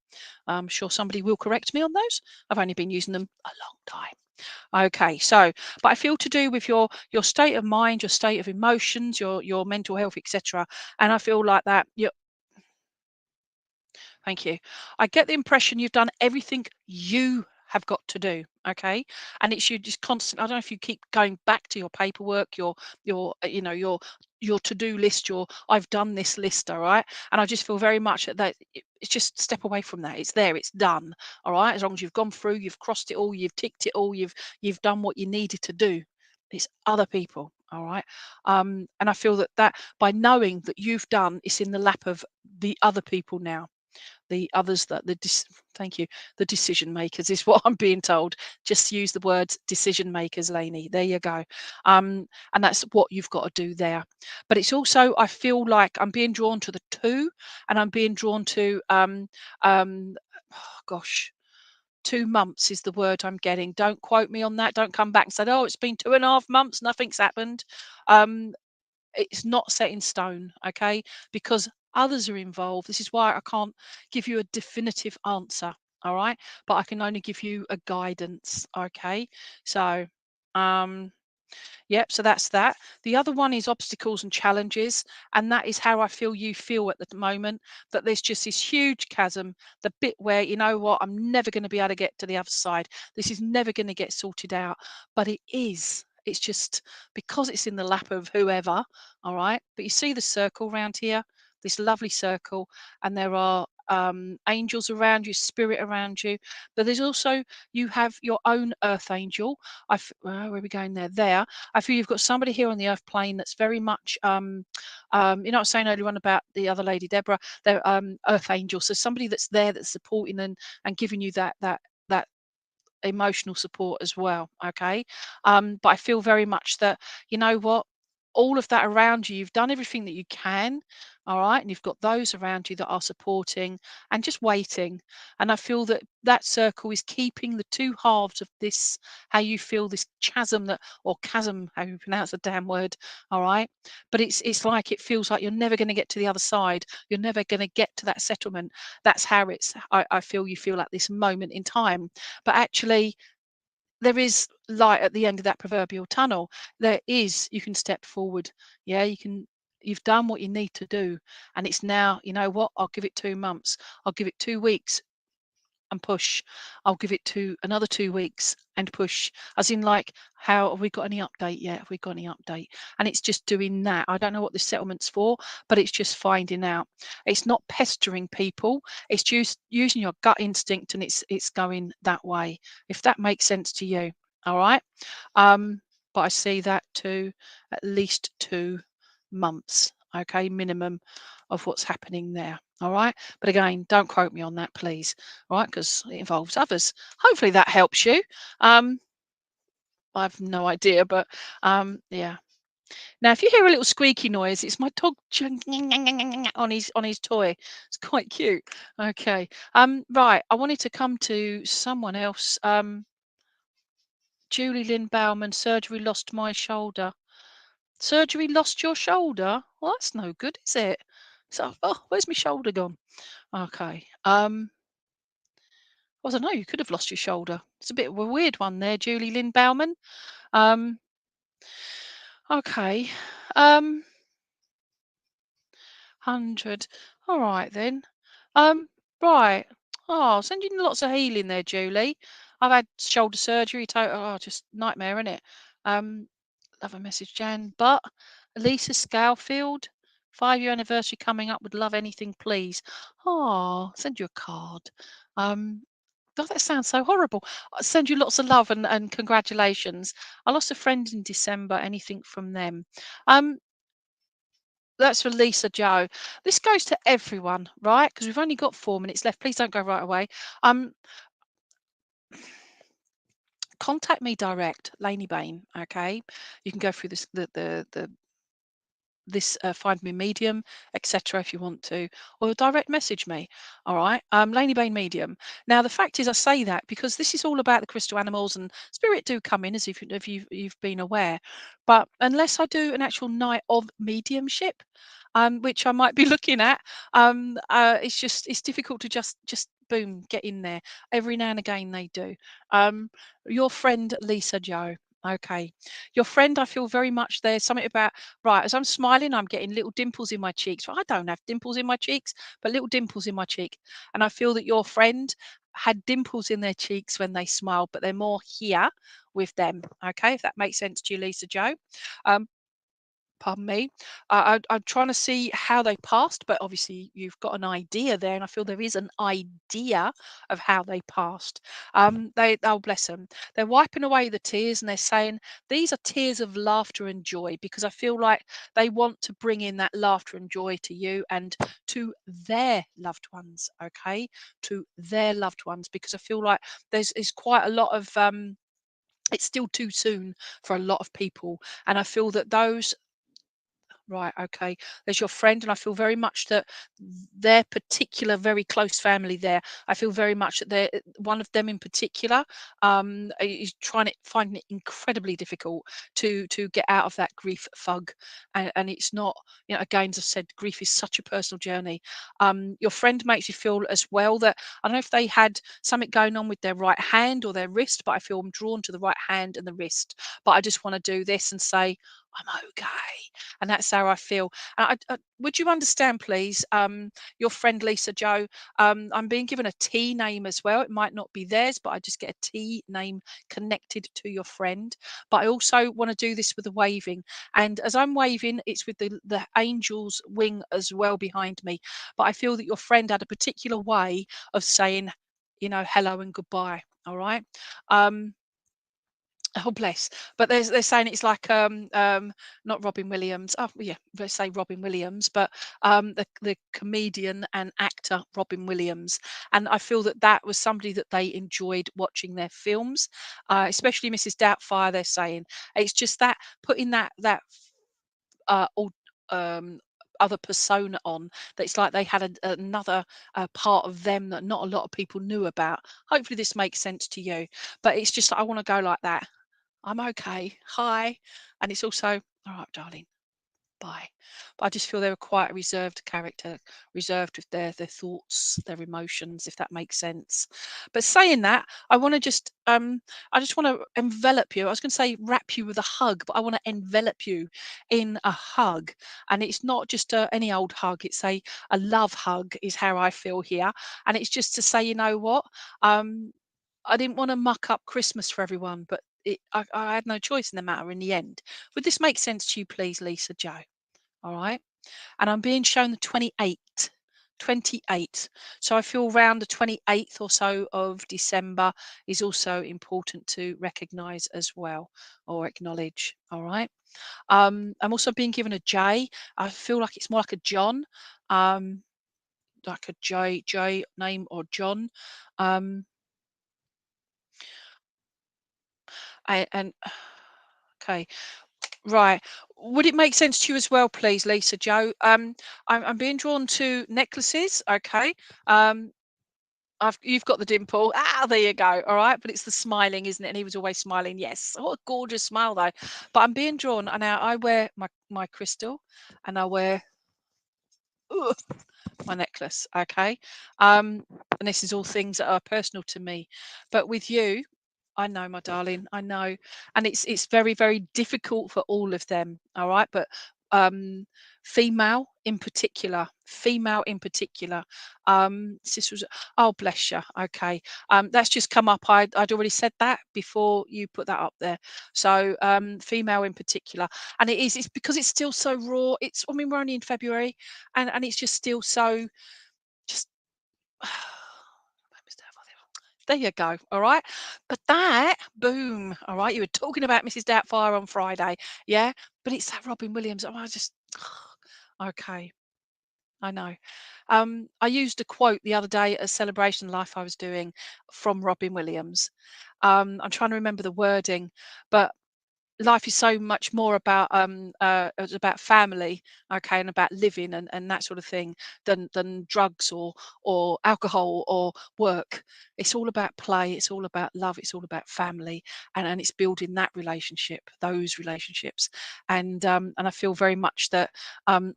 I'm sure somebody will correct me on those. I've only been using them a long time. Okay, so but I feel to do with your state of mind, your state of emotions, your mental health, etc. And I feel like that you Thank you. I get the impression you've done everything you have got to do. Okay, and it's you just constant. I don't know if you keep going back to your paperwork, your to-do list, your I've done this list, all right. And I just feel very much that it's just step away from that. It's there, it's done, all right. As long as you've gone through, you've crossed it all, you've ticked it all, you've done what you needed to do. It's other people, all right. And I feel that by knowing that you've done, it's in the lap of the other people now, the others that thank you, the decision makers is what I'm being told. Just use the words decision makers, Lainey. There you go. And that's what you've got to do there. But it's also, I feel like I'm being drawn to the two, and I'm being drawn to oh gosh, 2 months is the word I'm getting. Don't quote me on that. Don't come back and say, oh, it's been 2.5 months, nothing's happened. um it's not set in stone, okay? Because others are involved. This is why I can't give you a definitive answer, all right? But I can only give you a guidance, okay? So, um, yep, so that's that. The other one is obstacles and challenges, and that is how I feel you feel at the moment, that there's just this huge chasm, the bit where, you know what, I'm never going to be able to get to the other side. This is never going to get sorted out, but it is. It's just because it's in the lap of whoever, all right? But you see the circle around here, this lovely circle, and there are angels around you, spirit around you. But there's also, you have your own earth angel. Where are we going there? There. I feel you've got somebody here on the earth plane that's very much, I was saying earlier on about the other lady, Deborah, they're earth angel. So somebody that's there, that's supporting and giving you that emotional support as well. Okay. But I feel very much that, you know what? all of that around you. You've done everything that you can, all right, and you've got those around you that are supporting and just waiting. And I feel that that circle is keeping the two halves of this, how you feel this chasm that, or chasm, how you pronounce the damn word, all right. But it's like it feels like you're never going to get to the other side. You're never going to get to that settlement. That's how I feel you feel at this moment in time. But actually, there is light at the end of that proverbial tunnel. There is, you can step forward. Yeah, you've done what you need to do. And it's now, you know what? I'll give it 2 months. I'll give it 2 weeks and push. I'll give it to another 2 weeks and push. As in, like, how have we got any update yet? Have we got any update? And it's just doing that. I don't know what the settlement's for, but it's just finding out. It's not pestering people. It's just using your gut instinct, and it's going that way. If that makes sense to you, all right. But I see that to at least 2 months, okay, minimum of what's happening there. All right. But again, don't quote me on that, please. All right, because it involves others. Hopefully that helps you. Um, I have no idea, but yeah. Now, if you hear a little squeaky noise, it's my dog on his toy. It's quite cute. Okay. Right. I wanted to come to someone else. Julie Lynn Bauman, surgery lost my shoulder. Surgery lost your shoulder? Well, that's no good, is it? So, oh, where's my shoulder gone? Okay. I don't know. You could have lost your shoulder. It's a bit of a weird one there, Julie Lynn Bauman. Um, okay. 100. All right then. Um, right. Oh, sending you lots of healing there, Julie. I've had shoulder surgery. Oh, just nightmare, isn't it? Um, love a message, Jan. But Lisa Scowfield, 5-year anniversary coming up. Would love anything, please. Oh, send you a card. God, that sounds so horrible. I send you lots of love and congratulations. I lost a friend in December. Anything from them? Um, that's for Lisa Joe. This goes to everyone, right? Because we've only got 4 minutes left. Please don't go right away. Um, contact me direct, Lainey Baine. Okay, you can go through this find me medium, etc., if you want to, or direct message me. All right. Lainey Baine medium. Now the fact is, I say that because this is all about the crystal animals, and spirit do come in, as if you've been aware. But unless I do an actual night of mediumship, which I might be looking at, it's difficult to just boom get in there. Every now and again they do. Your friend Lisa Joe. Okay, your friend, I feel very much there's something about. Right, as I'm smiling, I'm getting little dimples in my cheeks. Well, I don't have dimples in my cheeks, but little dimples in my cheek. And I feel that your friend had dimples in their cheeks when they smiled, but they're more here with them. Okay, if that makes sense to you, Lisa Joe. Um, Pardon me. I'm trying to see how they passed, but obviously you've got an idea there, and I feel there is an idea of how they passed. Oh bless them, they're wiping away the tears, and they're saying these are tears of laughter and joy, because I feel like they want to bring in that laughter and joy to you and to their loved ones. Okay, to their loved ones, because I feel like there's quite a lot of it's still too soon for a lot of people, and I feel that those. Right, okay. There's your friend, and I feel very much that their particular, very close family there. I feel very much that they're one of them in particular is trying to finding it incredibly difficult to get out of that grief fug, and it's not. Again, as I said, grief is such a personal journey. Your friend makes you feel as well that I don't know if they had something going on with their right hand or their wrist, but I feel I'm drawn to the right hand and the wrist. But I just want to do this and say I'm okay, and that's how I feel. And would you understand, please, your friend Lisa Joe? I'm being given a T name as well. It might not be theirs, but I just get a T name connected to your friend. But I also want to do this with the waving, and as I'm waving, it's with the angel's wing as well behind me. But I feel that your friend had a particular way of saying, hello and goodbye. All right. Um, Oh, bless. But they're saying it's like not Robin Williams. Oh yeah, let's say Robin Williams, but the comedian and actor Robin Williams. And I feel that that was somebody that they enjoyed watching their films, especially Mrs. Doubtfire. They're saying it's just that putting that all um, other persona on, that it's like they had another part of them that not a lot of people knew about. Hopefully, this makes sense to you. But it's just that I want to go like that. I'm okay. Hi, and it's also all right, darling. Bye. But I just feel they're a quite a reserved character, reserved with their thoughts, their emotions, if that makes sense. But saying that, I just want to envelop you. I was going to say wrap you with a hug, but I want to envelop you in a hug. And it's not just any old hug, it's a love hug, is how I feel here. And it's just to say, you know what? Um, I didn't want to muck up Christmas for everyone, but I had no choice in the matter in the end. Would this make sense to you, please, Lisa Joe? All right. And I'm being shown the 28th. 28. So I feel around the 28th or so of December is also important to recognize as well, or acknowledge. All right. I'm also being given a J. I feel like it's more like a John, um, like a J name, or John. Um, and okay, right. Would it make sense to you as well, please, Lisa Joe? I'm being drawn to necklaces. Okay. Um, you've got the dimple. Ah, there you go. All right, but it's the smiling, isn't it? And he was always smiling. Yes. What a gorgeous smile, though. But I'm being drawn, and now I wear my crystal, and I wear my necklace. Okay. And this is all things that are personal to me. But with you, I know, my darling, I know. And it's very, very difficult for all of them. All right. But um female in particular. This was, oh bless you. Okay. That's just come up. I'd already said that before you put that up there. So female in particular. And it's because it's still so raw. It's, I mean, we're only in February, and it's just still so just there you go. All right. But that, boom. All right. You were talking about Mrs. Doubtfire on Friday. Yeah. But it's that Robin Williams. Oh, I just, okay. I know. I used a quote the other day at a celebration life I was doing from Robin Williams. I'm trying to remember the wording, but life is so much more about it's about family, okay, and about living, and that sort of thing, than drugs or alcohol or work. It's all about play, it's all about love, it's all about family, and it's building that relationship, those relationships. And I feel very much that,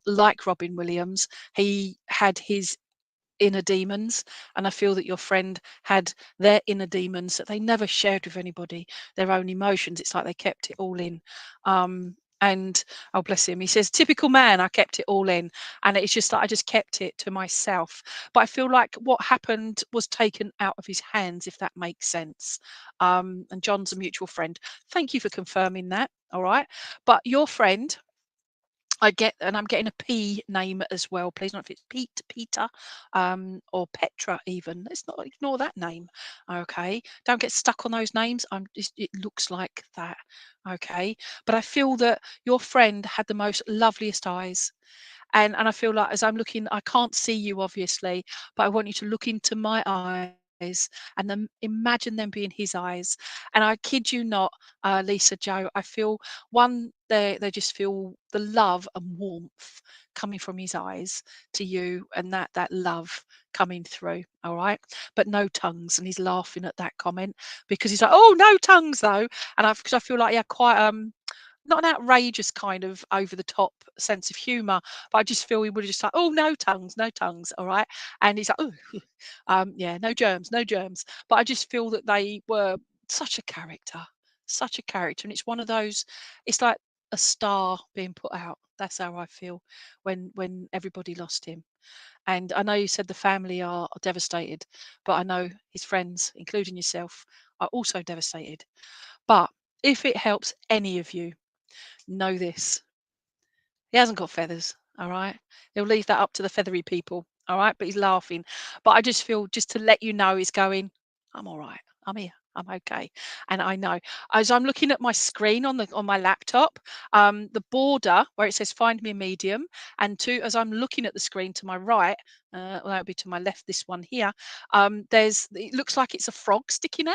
like Robin Williams, he had his inner demons, and I feel that your friend had their inner demons that they never shared with anybody, their own emotions. It's like they kept it all in. And oh, bless him, he says, typical man, I kept it all in. And it's just that I just kept it to myself. But I feel like what happened was taken out of his hands, if that makes sense. And John's a mutual friend. Thank you for confirming that. All right. But your friend, I get, and I'm getting a P name as well. Please, not if it's Pete, Peter, or Petra. Even let's not ignore that name. Okay, don't get stuck on those names. It looks like that. Okay, but I feel that your friend had the most loveliest eyes, and I feel like as I'm looking, I can't see you obviously, but I want you to look into my eyes and then imagine them being his eyes. And I kid you not, Lisa Joe, I feel one, they just feel the love and warmth coming from his eyes to you, and that love coming through. All right, but no tongues. And he's laughing at that comment because he's like, oh, no tongues though. And because I feel like, yeah, quite not an outrageous kind of over the top sense of humor, but I just feel he would have just like, oh, no tongues, no tongues, all right. And he's like, oh, yeah, no germs, no germs. But I just feel that they were such a character, such a character. And it's one of those, it's like a star being put out. That's how I feel when everybody lost him. And I know you said the family are devastated, but I know his friends, including yourself, are also devastated. But if it helps any of you, know this: he hasn't got feathers, all right? He'll leave that up to the feathery people, all right? But he's laughing. But I just feel, just to let you know, he's going, I'm all right. I'm here. I'm okay. And I know as I'm looking at my screen on my laptop, the border where it says "Find Me a Medium," and as I'm looking at the screen to my right, well, that would be to my left. This one here, it looks like it's a frog sticking out,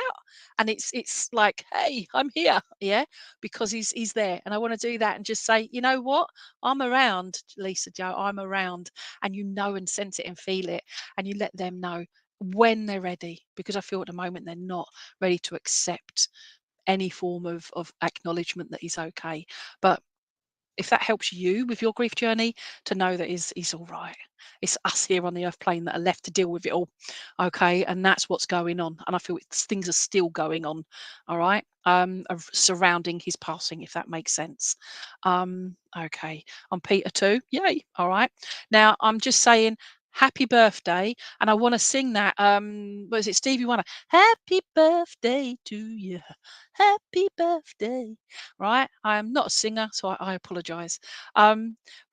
and it's like, "Hey, I'm here," yeah, because he's there, and I want to do that and just say, you know what, I'm around, Lisa Joe, I'm around, and you know and sense it and feel it, and you let them know when they're ready, because I feel at the moment they're not ready to accept any form of acknowledgement that he's okay. But if that helps you with your grief journey, to know that he's all right. It's us here on the earth plane that are left to deal with it all. Okay. And that's what's going on. And I feel things are still going on. All right. Surrounding his passing, if that makes sense. Okay. I'm Peter too. Yay. All right. Now I'm just saying happy birthday. And I want to sing that. What is it? Stevie Wonder. Happy birthday to you. Happy birthday. Right? I am not a singer, so I apologize. But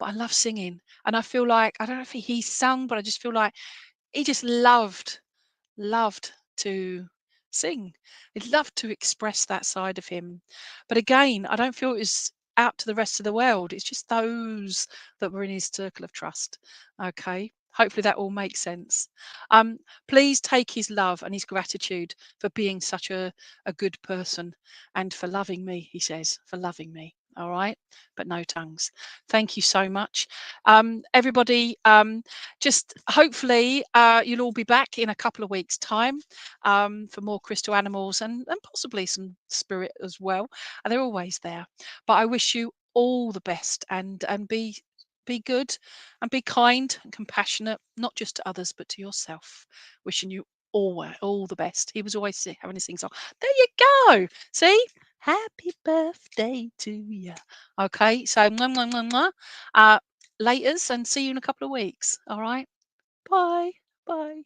I love singing, and I feel like I don't know if he sung, but I just feel like he just loved to sing. He loved to express that side of him. But again, I don't feel it was out to the rest of the world. It's just those that were in his circle of trust. Okay. Hopefully that all makes sense. Um, Please take his love and his gratitude for being such a good person and for loving me, he says, for loving me. All right. But no tongues. Thank you so much. Everybody, just hopefully you'll all be back in a couple of weeks' time for more crystal animals and possibly some spirit as well. And they're always there. But I wish you all the best and be good and be kind and compassionate, not just to others but to yourself. Wishing you all the best. He was always having to sing song. There you go. See? Happy birthday to you. Okay, so mwah, mwah, mwah, mwah. Laters and see you in a couple of weeks. All right. Bye. Bye.